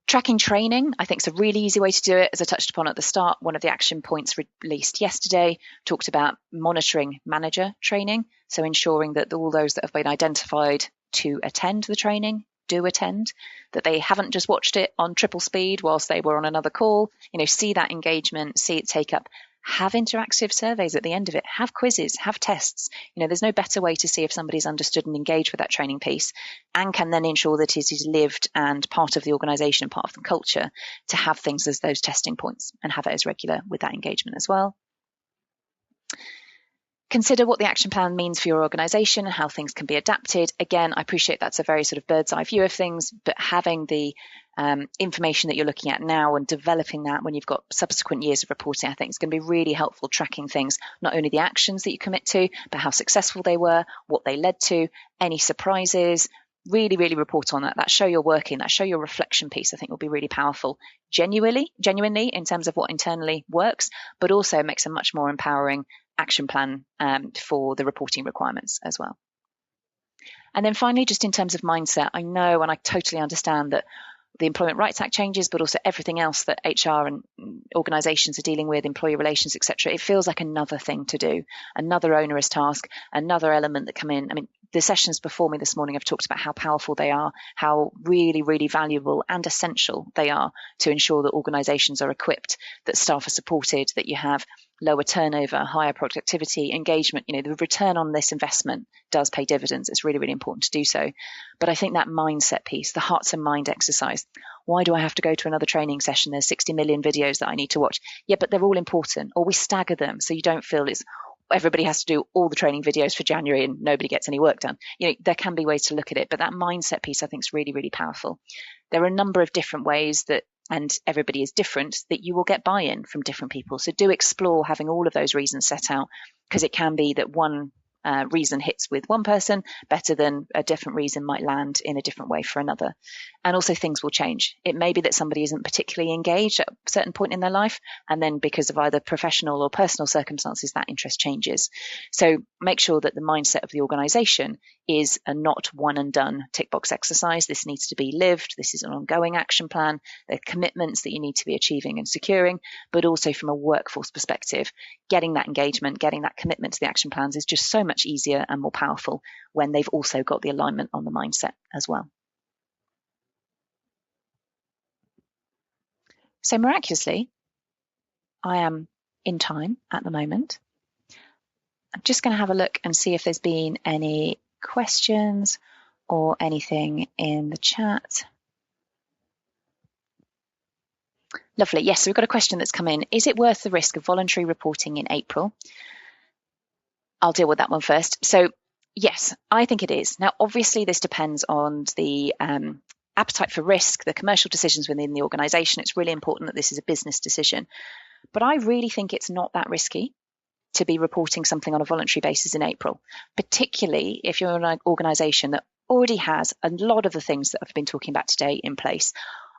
Tracking training, I think, is a really easy way to do it. As I touched upon at the start, one of the action points released yesterday talked about monitoring manager training. So ensuring that all those that have been identified to attend the training do attend, that they haven't just watched it on triple speed whilst they were on another call. See that engagement, see it take up. Have interactive surveys at the end of it, have quizzes, have tests. There's no better way to see if somebody's understood and engaged with that training piece and can then ensure that it is lived and part of the organisation, part of the culture, to have things as those testing points and have it as regular with that engagement as well. Consider what the action plan means for your organisation and how things can be adapted. Again, I appreciate that's a very sort of bird's eye view of things, but having the information that you're looking at now and developing that when you've got subsequent years of reporting, I think is going to be really helpful tracking things, not only the actions that you commit to, but how successful they were, what they led to, any surprises. Really, really report on that. That show you're working, that show your reflection piece, I think will be really powerful, genuinely in terms of what internally works, but also makes a much more empowering action plan for the reporting requirements as well. And then finally, just in terms of mindset, I know and I totally understand that the Employment Rights Act changes, but also everything else that HR and organisations are dealing with, employee relations, etc. It feels like another thing to do, another onerous task, another element that come in. I mean, the sessions before me this morning have talked about how powerful they are, how really, really valuable and essential they are to ensure that organisations are equipped, that staff are supported, that you have lower turnover, higher productivity, engagement. The return on this investment does pay dividends. It's really, really important to do so. But I think that mindset piece, the hearts and mind exercise, why do I have to go to another training session? There's 60 million videos that I need to watch. Yeah, but they're all important. Or we stagger them so you don't feel it's everybody has to do all the training videos for January and nobody gets any work done. There can be ways to look at it, but that mindset piece I think is really, really powerful. There are a number of different ways that, and everybody is different, that you will get buy-in from different people. So do explore having all of those reasons set out, because it can be that one reason hits with one person better than a different reason might land in a different way for another. And also things will change. It may be that somebody isn't particularly engaged at a certain point in their life, and then because of either professional or personal circumstances, that interest changes. So make sure that the mindset of the organisation is a not one and done tick box exercise. This needs to be lived. This is an ongoing action plan. There are commitments that you need to be achieving and securing, but also from a workforce perspective, getting that engagement, getting that commitment to the action plans is just so much easier and more powerful when they've also got the alignment on the mindset as well. So miraculously, I am in time at the moment. I'm just going to have a look and see if there's been any questions or anything in the chat. Lovely. Yes, so we've got a question that's come in. Is it worth the risk of voluntary reporting in April? I'll deal with that one first. So yes, I think it is. Now, obviously, this depends on the appetite for risk, the commercial decisions within the organisation. It's really important that this is a business decision. But I really think it's not that risky to be reporting something on a voluntary basis in April, particularly if you're an organisation that already has a lot of the things that I've been talking about today in place.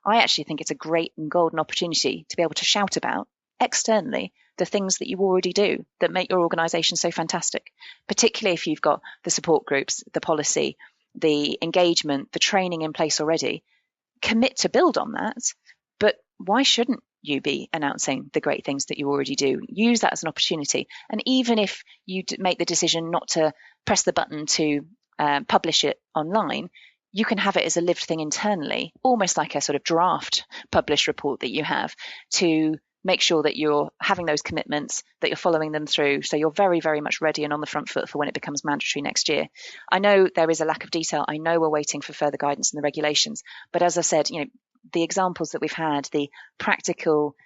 I actually think it's a great and golden opportunity to be able to shout about externally the things that you already do that make your organisation so fantastic, particularly if you've got the support groups, the policy, the engagement, the training in place already. Commit to build on that, but why shouldn't you be announcing the great things that you already do? Use that as an opportunity. And even if you make the decision not to press the button to publish it online, you can have it as a lived thing internally, almost like a sort of draft published report that you have, to make sure that you're having those commitments, that you're following them through, so you're very, very much ready and on the front foot for when it becomes mandatory next year. I know there is a lack of detail. I know we're waiting for further guidance in the regulations, but as I said, the examples that we've had, the practical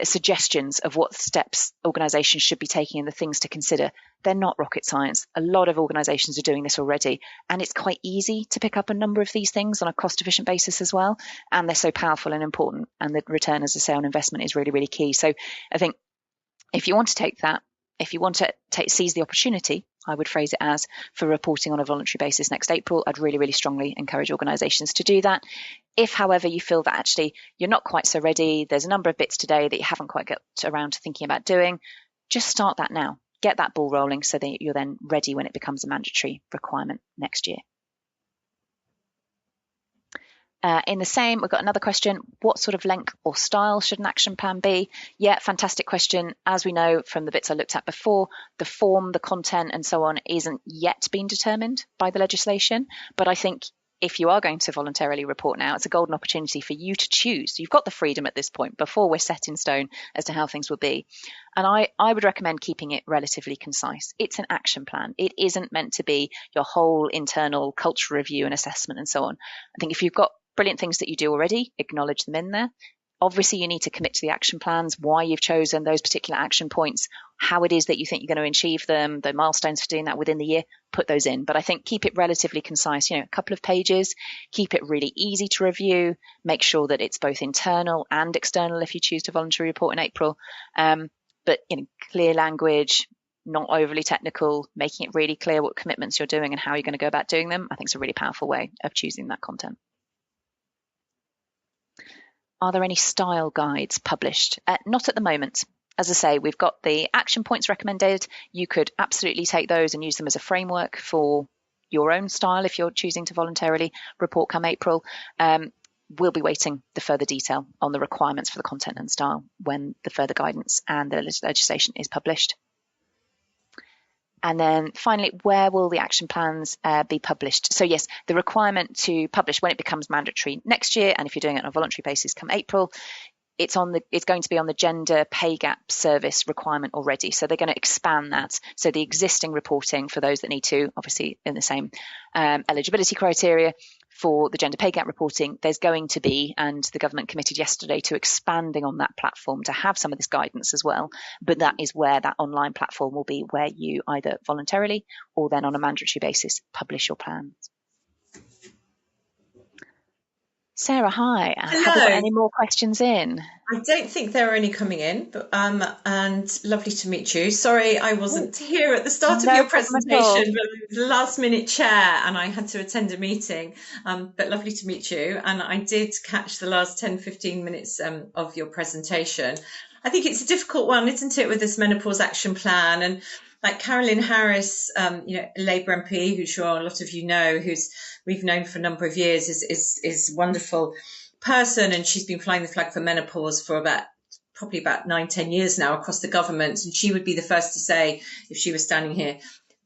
suggestions of what steps organisations should be taking and the things to consider, they're not rocket science. A lot of organisations are doing this already, and it's quite easy to pick up a number of these things on a cost-efficient basis as well, and they're so powerful and important, and the return, as I say, on investment is really, really key. So I think if you want to take that, if you want to seize the opportunity, I would phrase it as, for reporting on a voluntary basis next April, I'd really, really strongly encourage organisations to do that. If, however, you feel that actually you're not quite so ready, there's a number of bits today that you haven't quite got around to thinking about doing, just start that now. Get that ball rolling so that you're then ready when it becomes a mandatory requirement next year. In the same, we've got another question. What sort of length or style should an action plan be? Yeah, fantastic question. As we know from the bits I looked at before, the form, the content and so on isn't yet been determined by the legislation. But I think if you are going to voluntarily report now, it's a golden opportunity for you to choose. You've got the freedom at this point before we're set in stone as to how things will be. And I would recommend keeping it relatively concise. It's an action plan. It isn't meant to be your whole internal culture review and assessment and so on. I think if you've got brilliant things that you do already, acknowledge them in there. Obviously, you need to commit to the action plans, why you've chosen those particular action points, how it is that you think you're going to achieve them, the milestones for doing that within the year, put those in. But I think keep it relatively concise, a couple of pages, keep it really easy to review, make sure that it's both internal and external if you choose to voluntarily report in April. But clear language, not overly technical, making it really clear what commitments you're doing and how you're going to go about doing them, I think is a really powerful way of choosing that content. Are there any style guides published? Not at the moment. As I say, we've got the action points recommended. You could absolutely take those and use them as a framework for your own style if you're choosing to voluntarily report come April. We'll be waiting the further detail on the requirements for the content and style when the further guidance and the legislation is published. And then finally, where will the action plans be published? So yes, the requirement to publish when it becomes mandatory next year, and if you're doing it on a voluntary basis come April, it's going to be on the gender pay gap service requirement already. So they're going to expand that. So the existing reporting for those that need to, obviously in the same eligibility criteria for the gender pay gap reporting, there's going to be, and the government committed yesterday to expanding on that platform to have some of this guidance as well. But that is where that online platform will be, where you either voluntarily or then on a mandatory basis publish your plans. Sarah, hi. Hello. Have we got any more questions in? I don't think there are any coming in, but and lovely to meet you. Sorry, I wasn't here at the start of your presentation, but I was a last-minute chair and I had to attend a meeting. But lovely to meet you. And I did catch the last 10-15 minutes of your presentation. I think it's a difficult one, isn't it, with this menopause action plan? And like Carolyn Harris, a Labour MP, who sure a lot of you know, who's we've known for a number of years, is a wonderful person, and she's been flying the flag for menopause for probably about 9-10 years now across the government. And she would be the first to say, if she was standing here,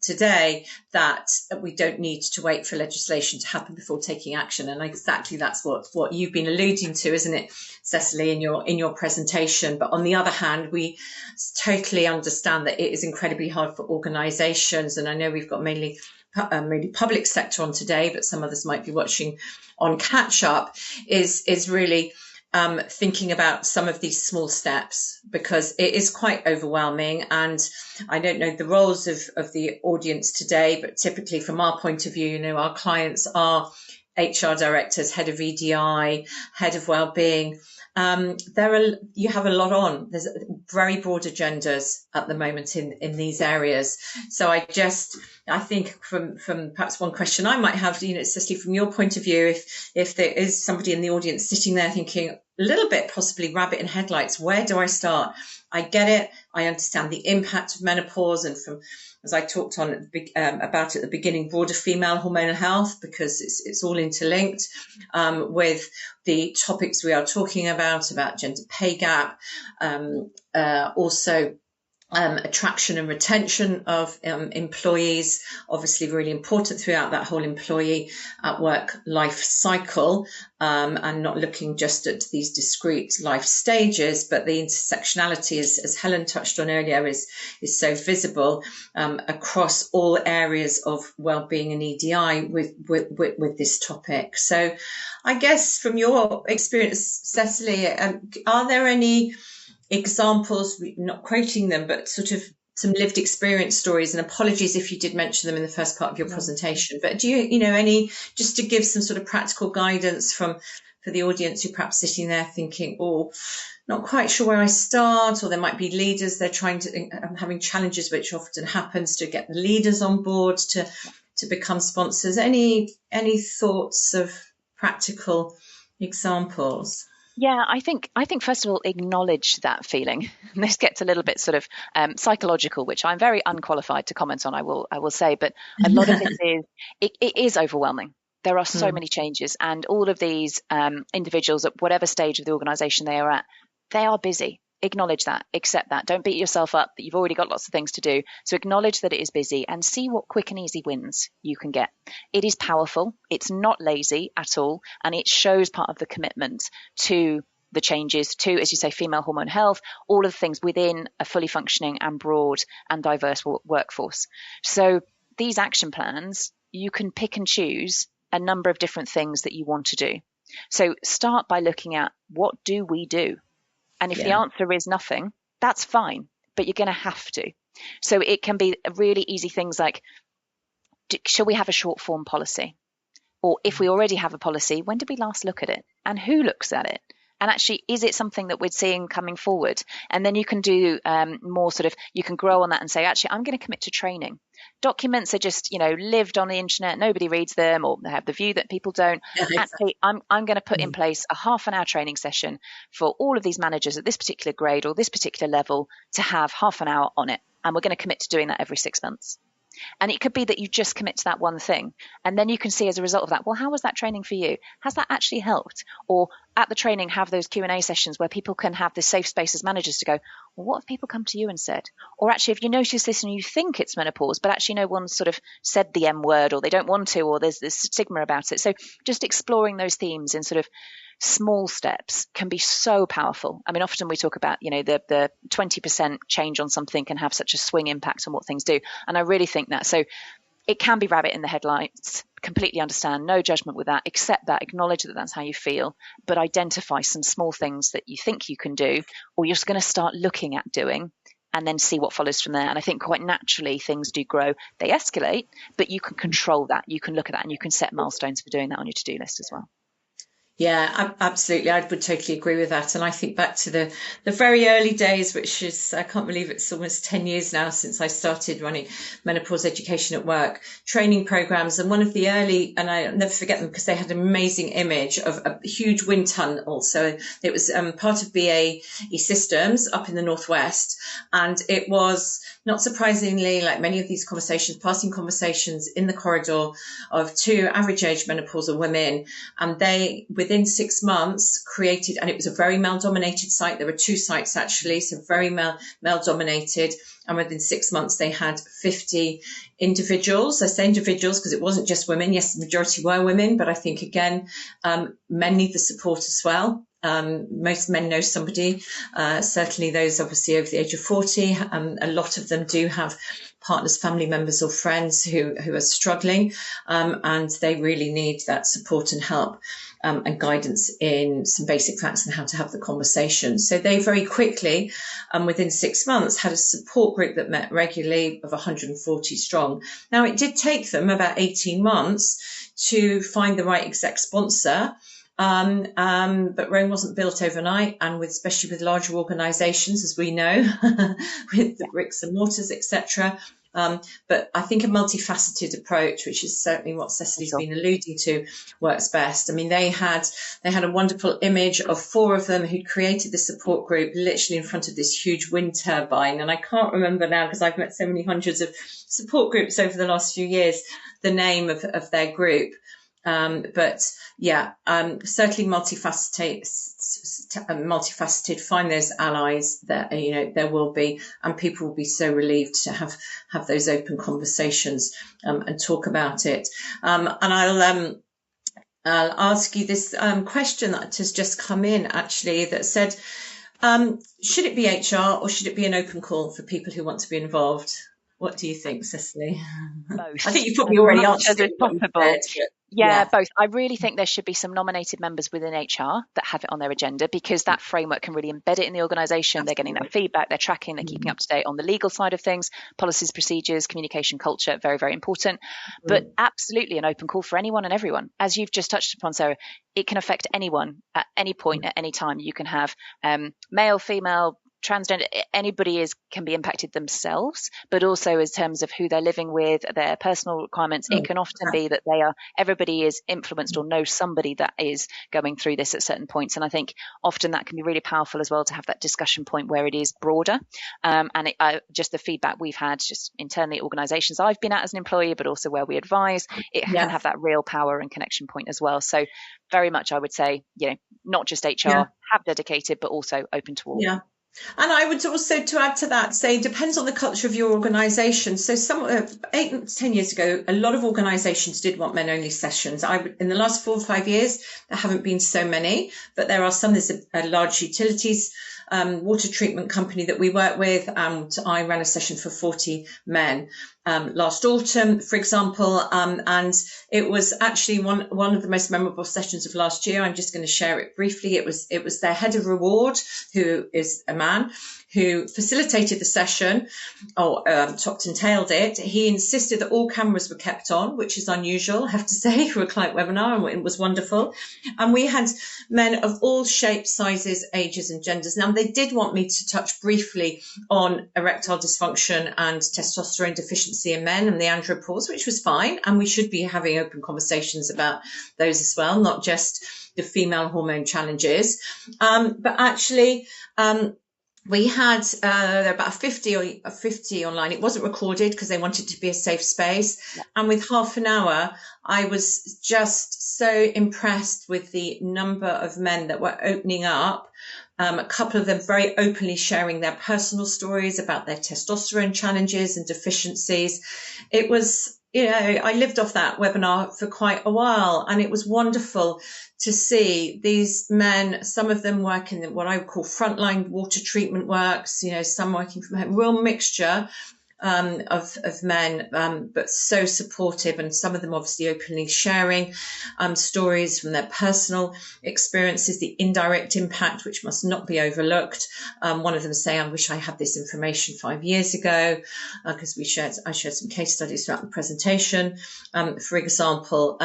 today, that we don't need to wait for legislation to happen before taking action. And exactly that's what you've been alluding to, isn't it, Cecily, in your presentation? But on the other hand, we totally understand that it is incredibly hard for organisations, and I know we've got mainly public sector on today, but some others might be watching on catch up, is really thinking about some of these small steps, because it is quite overwhelming. And I don't know the roles of the audience today, but typically from our point of view, you know, our clients are HR directors, head of EDI, head of wellbeing. You have a lot on. There's very broad agendas at the moment in these areas. So I think from perhaps one question I might have, you know, Cecily, from your point of view, if there is somebody in the audience sitting there thinking a little bit possibly rabbit in headlights, where do I start? I get it. I understand the impact of menopause, and from, as I talked on about at the beginning, broader female hormonal health, because it's all interlinked with the topics we are talking about gender pay gap, also attraction and retention of employees, obviously really important throughout that whole employee at work life cycle, and not looking just at these discrete life stages, but the intersectionality, as Helen touched on earlier, is so visible across all areas of wellbeing and EDI with this topic. So I guess from your experience, Cecily, are there any examples, not quoting them, but sort of some lived experience stories, and apologies if you did mention them in the first part of your presentation, but do you know any, just to give some sort of practical guidance for the audience who perhaps sitting there thinking, oh, not quite sure where I start, or there might be leaders, they're trying to, having challenges, which often happens, to get the leaders on board to become sponsors. Any thoughts of practical examples? Yeah, I think first of all, acknowledge that feeling. This gets a little bit sort of psychological, which I'm very unqualified to comment on, I will say, but a lot of it is overwhelming. There are so many changes, and all of these individuals at whatever stage of the organization they are at, they are busy. Acknowledge that, accept that. Don't beat yourself up that you've already got lots of things to do. So acknowledge that it is busy and see what quick and easy wins you can get. It is powerful. It's not lazy at all. And it shows part of the commitment to the changes to, as you say, female hormone health, all of the things within a fully functioning and broad and diverse workforce. So these action plans, you can pick and choose a number of different things that you want to do. So start by looking at, what do we do? And if the answer is nothing, that's fine, but you're going to have to. So it can be really easy things like, shall we have a short form policy? Or if we already have a policy, when did we last look at it? And who looks at it? And actually, is it something that we're seeing coming forward? And then you can do more sort of, you can grow on that and say, actually, I'm going to commit to training. Documents are just, lived on the internet. Nobody reads them, or they have the view that people don't. Actually, I'm going to put in place a half-an-hour training session for all of these managers at this particular grade or this particular level to have half an hour on it. And we're going to commit to doing that every 6 months. And it could be that you just commit to that one thing. And then you can see as a result of that, well, how was that training for you? Has that actually helped? Or at the training, have those Q&A sessions where people can have this safe space as managers to go, well, what have people come to you and said? Or actually, if you notice this and you think it's menopause, but actually no one's sort of said the M word, or they don't want to, or there's this stigma about it. So just exploring those themes in sort of small steps can be so powerful. I mean, often we talk about, the 20% change on something can have such a swing impact on what things do. And I really think that. So it can be rabbit in the headlights, completely understand, no judgment with that, accept that, acknowledge that that's how you feel, but identify some small things that you think you can do, or you're just going to start looking at doing, and then see what follows from there. And I think quite naturally things do grow. They escalate, but you can control that. You can look at that, and you can set milestones for doing that on your to-do list as well. Yeah, absolutely. I would totally agree with that. And I think back to the very early days, which is, I can't believe it's almost 10 years now since I started running menopause education at work, training programs. And one of the early, and I'll never forget them because they had an amazing image of a huge wind tunnel. So it was part of BAE Systems up in the Northwest. And it was, not surprisingly, like many of these conversations, passing conversations in the corridor of two average age menopausal women. And they, with within 6 months created, and it was a very male dominated site. There were 2 sites actually, so very male dominated. And within 6 months, they had 50 individuals. I say individuals because it wasn't just women. Yes, the majority were women, but I think again, men need the support as well. Most men know somebody, certainly those obviously over the age of 40. A lot of them do have partners, family members or friends who are struggling, and they really need that support and help and guidance in some basic facts and how to have the conversation. So they very quickly, within 6 months, had a support group that met regularly of 140 strong. Now, it did take them about 18 months to find the right exec sponsor. But Rome wasn't built overnight, and especially with larger organisations, as we know, with the bricks and mortars, etc. But I think a multifaceted approach, which is certainly what Cecily's been alluding to, works best. I mean, they had a wonderful image of 4 of them who'd created the support group literally in front of this huge wind turbine. And I can't remember now, because I've met so many hundreds of support groups over the last few years, the name of their group. But yeah, certainly multifaceted, find those allies that, there will be, and people will be so relieved to have those open conversations, and talk about it. And I'll ask you this, question that has just come in actually, that said, should it be HR or should it be an open call for people who want to be involved? What do you think, Cecily? Both. I think you probably already answered it. Possible. Yeah, both. I really think there should be some nominated members within HR that have it on their agenda, because that framework can really embed it in the organisation. They're getting that feedback, they're tracking, they're keeping up to date on the legal side of things, policies, procedures, communication, culture, very, very important. But absolutely an open call for anyone and everyone. As you've just touched upon, Sarah, it can affect anyone at any point, at any time. You can have male, female, transgender, anybody can be impacted themselves, but also in terms of who they're living with, their personal requirements. It can often be that everybody is influenced or knows somebody that is going through this at certain points. And I think often that can be really powerful as well, to have that discussion point where it is broader. And just the feedback we've had just internally at organisations I've been at as an employee, but also where we advise, it can have that real power and connection point as well. So very much, I would say, not just HR, have dedicated, but also open to all. Yeah. And I would also, to add to that, say, depends on the culture of your organisation. So 8 to 10 years ago, a lot of organisations did want men-only sessions. In the last 4 or 5 years, there haven't been so many, but there are some. There's a large utilities water treatment company that we work with, and I ran a session for 40 men last autumn, for example, and it was actually one of the most memorable sessions of last year. I'm just going to share it briefly. It was their head of reward, who is a man, who facilitated the session, topped and tailed it. He insisted that all cameras were kept on, which is unusual, I have to say, for a client webinar, and it was wonderful. And we had men of all shapes, sizes, ages and genders. Now, they did want me to touch briefly on erectile dysfunction and testosterone deficiency in men and the andropause, which was fine. And we should be having open conversations about those as well, not just the female hormone challenges. But actually, we had about 50 online. It wasn't recorded because they wanted to be a safe space. Yeah. And with half an hour, I was just so impressed with the number of men that were opening up. A couple of them very openly sharing their personal stories about their testosterone challenges and deficiencies. It was, I lived off that webinar for quite a while, and it was wonderful to see these men, some of them working in what I would call frontline water treatment works, some working from home, real mixture of men, but so supportive, and some of them obviously openly sharing stories from their personal experiences, the indirect impact, which must not be overlooked. One of them saying, I wish I had this information 5 years ago, because I shared some case studies throughout the presentation, for example.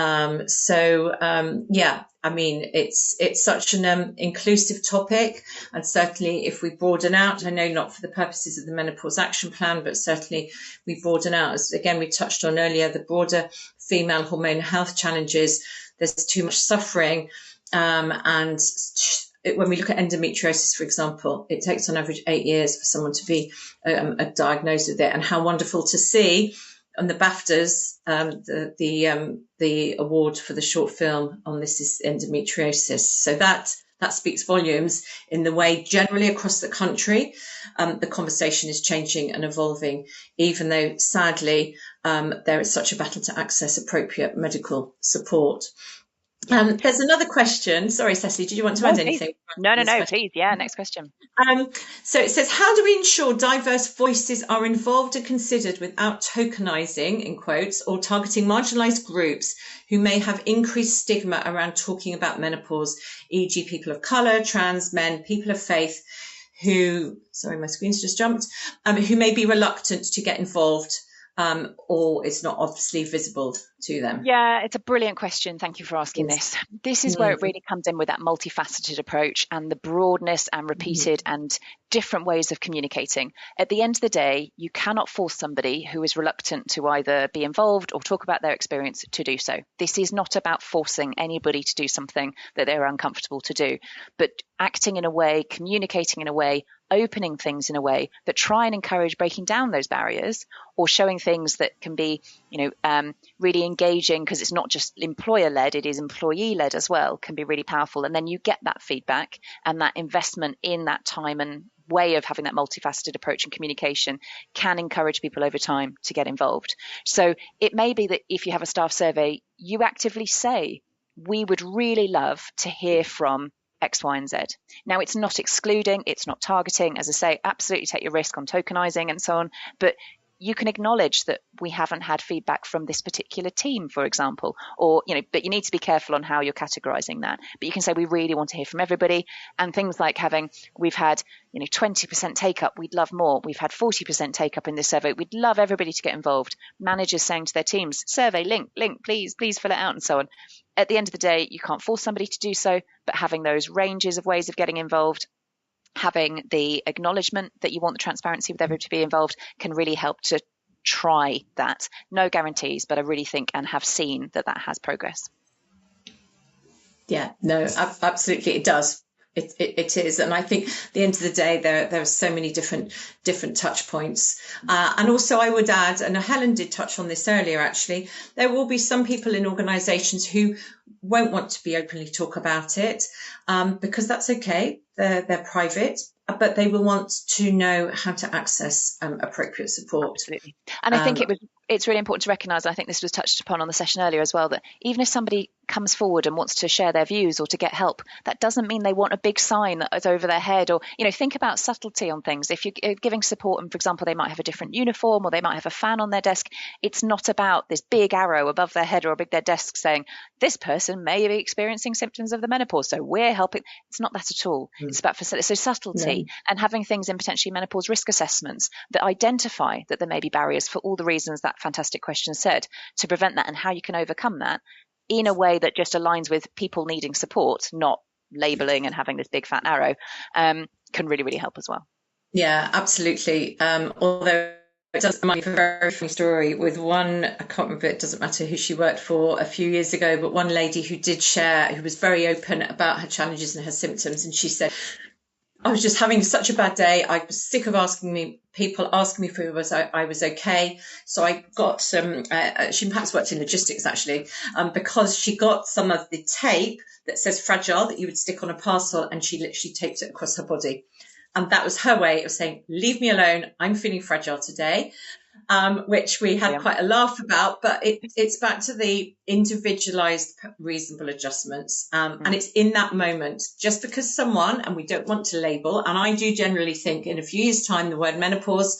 I mean, it's such an inclusive topic, and certainly if we broaden out, I know not for the purposes of the Menopause Action Plan, but certainly we broaden out, as again we touched on earlier, the broader female hormone health challenges. There's too much suffering, and when we look at endometriosis, for example, it takes on average 8 years for someone to be diagnosed with it, and how wonderful to see the BAFTAs, the award for the short film on this is endometriosis. So that speaks volumes in the way generally across the country, the conversation is changing and evolving, even though sadly, there is such a battle to access appropriate medical support. There's another question. Sorry, Cecily, did you want to add anything? No, please. Yeah, next question. So it says, how do we ensure diverse voices are involved and considered without tokenizing, in quotes, or targeting marginalized groups who may have increased stigma around talking about menopause, e.g. people of color, trans men, people of faith who, sorry, my screen's just jumped, who may be reluctant to get involved, or it's not obviously visible to them? Yeah, it's a brilliant question. Thank you for asking this. This is where it really comes in with that multifaceted approach and the broadness and repeated and different ways of communicating. At the end of the day, you cannot force somebody who is reluctant to either be involved or talk about their experience to do so. This is not about forcing anybody to do something that they're uncomfortable to do, but acting in a way, communicating in a way, opening things in a way that try and encourage breaking down those barriers, or showing things that can be, really engaging, because it's not just employer-led, it is employee-led as well, can be really powerful. And then you get that feedback and that investment in that time and way of having that multifaceted approach and communication can encourage people over time to get involved. So it may be that if you have a staff survey, you actively say, we would really love to hear from X, Y, and Z. Now, it's not excluding, it's not targeting. As I say, absolutely take your risk on tokenizing and so on, but you can acknowledge that we haven't had feedback from this particular team, for example, or, but you need to be careful on how you're categorizing that. But you can say, we really want to hear from everybody. And things like we've had, 20% take up, we'd love more. We've had 40% take up in this survey. We'd love everybody to get involved. Managers saying to their teams, survey, link, please fill it out, and so on. At the end of the day, you can't force somebody to do so, but having those ranges of ways of getting involved, having the acknowledgement that you want the transparency with everybody to be involved, can really help to try that. No guarantees, but I really think and have seen that has progress. Yeah, no, absolutely, it does. It is, and I think at the end of the day, there are so many different touch points. And also, I would add, and Helen did touch on this earlier, actually, there will be some people in organisations who won't want to be openly talk about it, because that's okay. They're private, but they will want to know how to access appropriate support. Absolutely. And I think it's really important to recognise, I think this was touched upon on the session earlier as well, that even if somebody comes forward and wants to share their views or to get help, that doesn't mean they want a big sign that is over their head, or, think about subtlety on things. If you're giving support and, for example, they might have a different uniform or they might have a fan on their desk, it's not about this big arrow above their head or above their desk saying, this person may be experiencing symptoms of the menopause, so we're helping. It's not that at all. It's about facility. So subtlety and having things in potentially menopause risk assessments that identify that there may be barriers for all the reasons that fantastic question said, to prevent that, and how you can overcome that in a way that just aligns with people needing support, not labeling and having this big fat arrow, can really, really help as well. Yeah, absolutely. Although it does remind me of a very funny story with one, I can't remember, it doesn't matter who she worked for a few years ago, but one lady who did share, who was very open about her challenges and her symptoms. And she said, I was just having such a bad day. I was sick of people asking me if I was okay. So I got some, she perhaps worked in logistics actually, because she got some of the tape that says fragile that you would stick on a parcel, and she literally taped it across her body. And that was her way of saying, leave me alone. I'm feeling fragile today. Which we had quite a laugh about, but it's back to the individualized, reasonable adjustments. And it's in that moment, just because someone, and we don't want to label, and I do generally think in a few years' time, the word menopause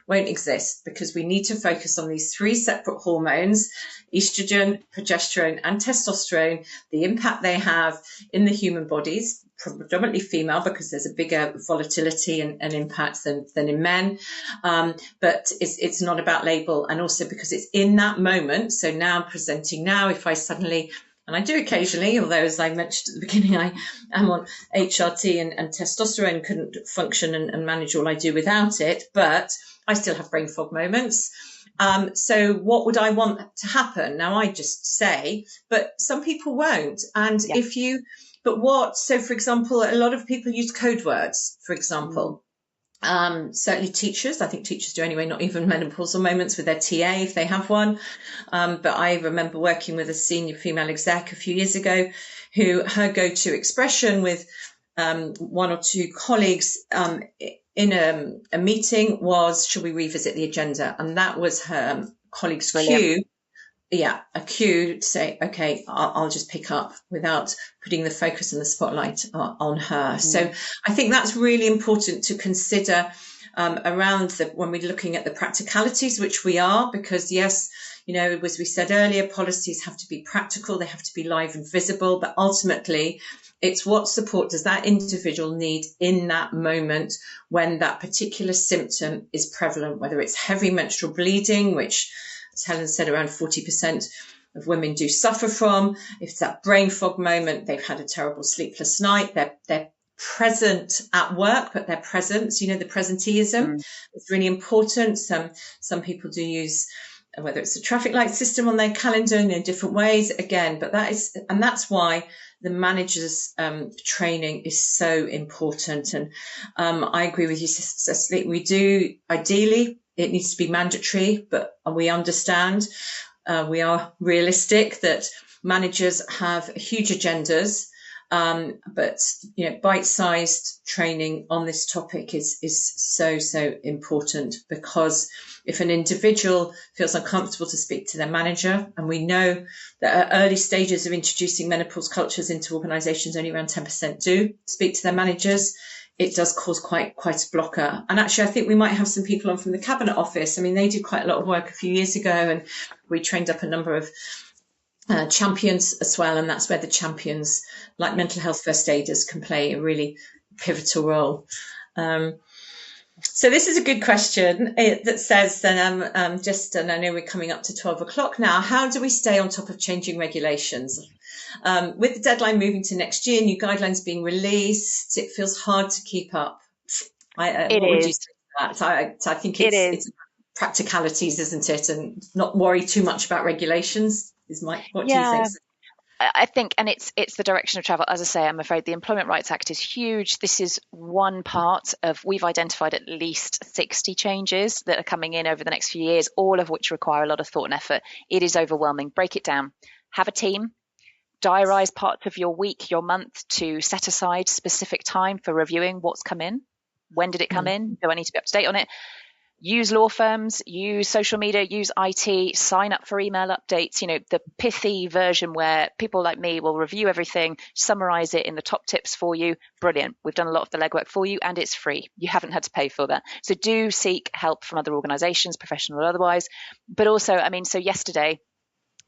won't exist, because we need to focus on these three separate hormones, estrogen, progesterone, and testosterone, the impact they have in the human bodies, predominantly female, because there's a bigger volatility and impact than in men. But it's not about label, and also because it's in that moment. So now I'm presenting now, if I suddenly, and I do occasionally, although as I mentioned at the beginning, I am on HRT and testosterone, couldn't function and manage all I do without it, but I still have brain fog moments. So what would I want to happen? Now I just say, but some people won't. And so for example, a lot of people use code words, for example. Certainly teachers, I think teachers do anyway, not even menopausal moments with their TA if they have one. But I remember working with a senior female exec a few years ago who her go-to expression with one or two colleagues in a meeting was, "Shall we revisit the agenda?" And that was her colleague's Brilliant. cue. Yeah, a cue to say, okay, I'll just pick up without putting the focus and the spotlight on her. So I think that's really important to consider around when we're looking at the practicalities, which we are, because yes, as we said earlier, policies have to be practical, they have to be live and visible, but ultimately it's what support does that individual need in that moment when that particular symptom is prevalent, whether it's heavy menstrual bleeding, which, as Helen said, around 40% of women do suffer from. If it's that brain fog moment, they've had a terrible sleepless night, they're present at work, but their presence, the presenteeism is really important. Some people do use, whether it's a traffic light system on their calendar in different ways, again, but that's why the manager's training is so important. And I agree with you, Cecily. We do, ideally, it needs to be mandatory, but we understand, we are realistic that managers have huge agendas, but bite-sized training on this topic is so important, because if an individual feels uncomfortable to speak to their manager, and we know that at early stages of introducing menopause cultures into organisations, only around 10% do speak to their managers, it does cause quite a blocker. And actually, I think we might have some people on from the Cabinet Office. I mean, they did quite a lot of work a few years ago, and we trained up a number of champions as well. And that's where the champions, like mental health first aiders, can play a really pivotal role. So this is a good question that says, then, and I know we're coming up to 12 o'clock now, how do we stay on top of changing regulations? With the deadline moving to next year, new guidelines being released, it feels hard to keep up. What would you say to that? I think it's practicalities, isn't it? And not worry too much about regulations what do you think? I think, and it's the direction of travel. As I say, I'm afraid the Employment Rights Act is huge. This is one part of, we've identified at least 60 changes that are coming in over the next few years, all of which require a lot of thought and effort. It is overwhelming. Break it down. Have a team. Diarise parts of your week, your month, to set aside specific time for reviewing what's come in. When did it come in? Do I need to be up to date on it? Use law firms, use social media, use IT, sign up for email updates, the pithy version where people like me will review everything, summarize it in the top tips for you. Brilliant. We've done a lot of the legwork for you, and it's free. You haven't had to pay for that. So do seek help from other organizations, professional or otherwise. But also, so yesterday,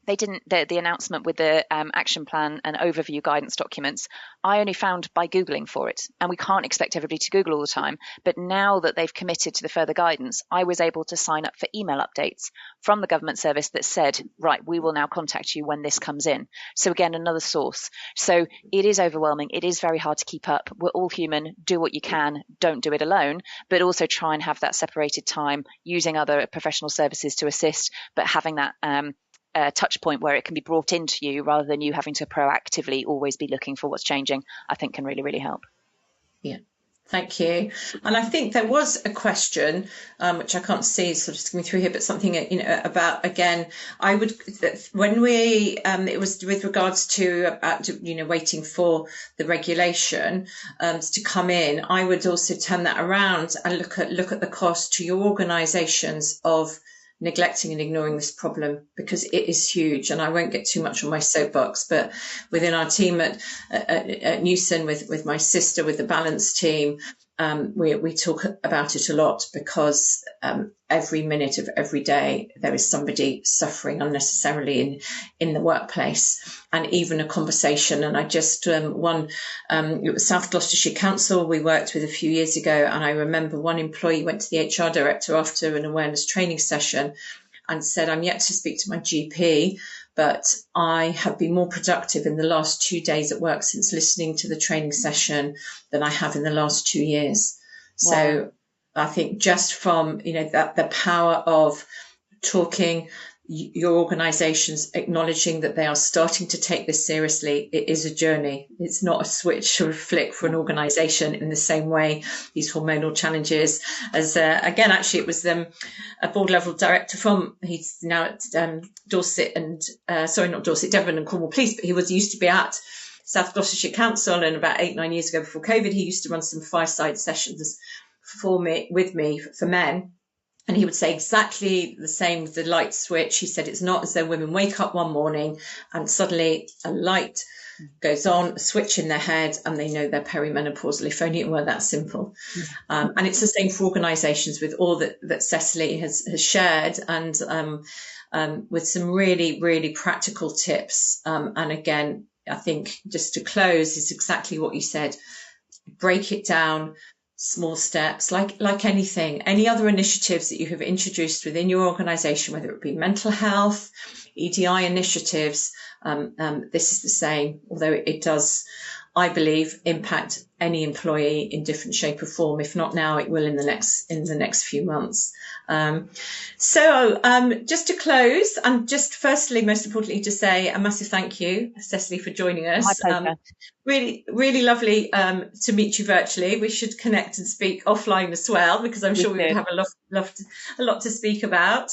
they didn't, the announcement with the action plan and overview guidance documents, I only found by Googling for it. And we can't expect everybody to Google all the time. But now that they've committed to the further guidance, I was able to sign up for email updates from the government service that said, right, we will now contact you when this comes in. So again, another source. So it is overwhelming. It is very hard to keep up. We're all human. Do what you can. Don't do it alone. But also try and have that separated time, using other professional services to assist, but having that touch point where it can be brought into you rather than you having to proactively always be looking for what's changing, I think can really, really help. Yeah. Thank you. And I think there was a question, which I can't see sort of skimming through here, but something, about, again, when it was with regards to, waiting for the regulation to come in, I would also turn that around and look at the cost to your organisations of neglecting and ignoring this problem, because it is huge. And I won't get too much on my soapbox, but within our team at Newson, with my sister, with the Balance team, we talk about it a lot, because every minute of every day there is somebody suffering unnecessarily in the workplace, and even a conversation. And I just it was South Gloucestershire Council we worked with a few years ago, and I remember one employee went to the HR director after an awareness training session and said, I'm yet to speak to my GP, but I have been more productive in the last 2 days at work since listening to the training session than I have in the last 2 years. Wow. So I think just from, that the power of talking, your organisations acknowledging that they are starting to take this seriously. It is a journey. It's not a switch or a flick for an organisation in the same way these hormonal challenges as, again, actually, it was a board level director he's now at Dorset and, not Dorset, Devon and Cornwall Police, but he used to be at South Gloucestershire Council, and about 8-9 years ago before COVID, he used to run some fireside sessions with me for men. And he would say exactly the same with the light switch. He said it's not as though women wake up one morning and suddenly a light goes on, a switch in their head, and they know they're perimenopausal. If only it were that simple. And it's the same for organisations, with all that Cecily has shared, and with some really, really practical tips. And again, I think just to close is exactly what you said. Break it down. Small steps, like anything, any other initiatives that you have introduced within your organisation, whether it be mental health, EDI initiatives, this is the same, although it does, I believe, impact any employee in different shape or form. If not now, it will in the next few months. So just to close, and just firstly, most importantly, to say a massive thank you, Cecily, for joining us. My pleasure. Really, really lovely to meet you virtually. We should connect and speak offline as well, because I'm sure we would have a lot to speak about.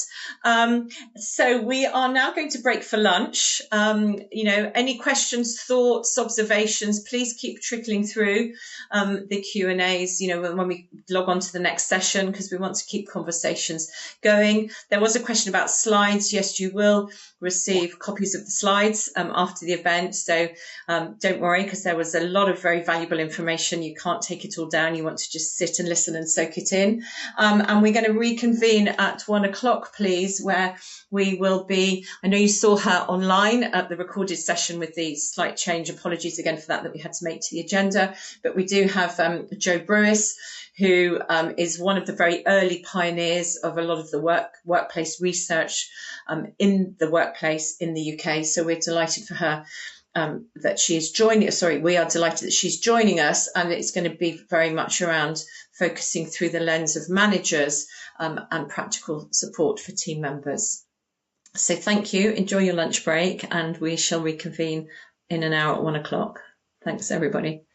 So we are now going to break for lunch. Any questions, thoughts, observations, please keep trickling through the Q&As, when we log on to the next session, because we want to keep conversations going. There was a question about slides. Yes, you will receive copies of the slides after the event. So don't worry, because there was a lot of very valuable information. You can't take it all down. You want to just sit and listen and soak it in. And we're going to reconvene at 1:00, please, where we will be, I know you saw her online at the recorded session with the slight change. Apologies again for that we had to make to the agenda. But we do have Jo Brewis, who is one of the very early pioneers of a lot of the workplace research in the workplace in the UK. So we're delighted for her that she is joining us. Sorry, we are delighted that she's joining us, and it's going to be very much around focusing through the lens of managers and practical support for team members. So thank you. Enjoy your lunch break, and we shall reconvene in an hour at 1:00. Thanks, everybody.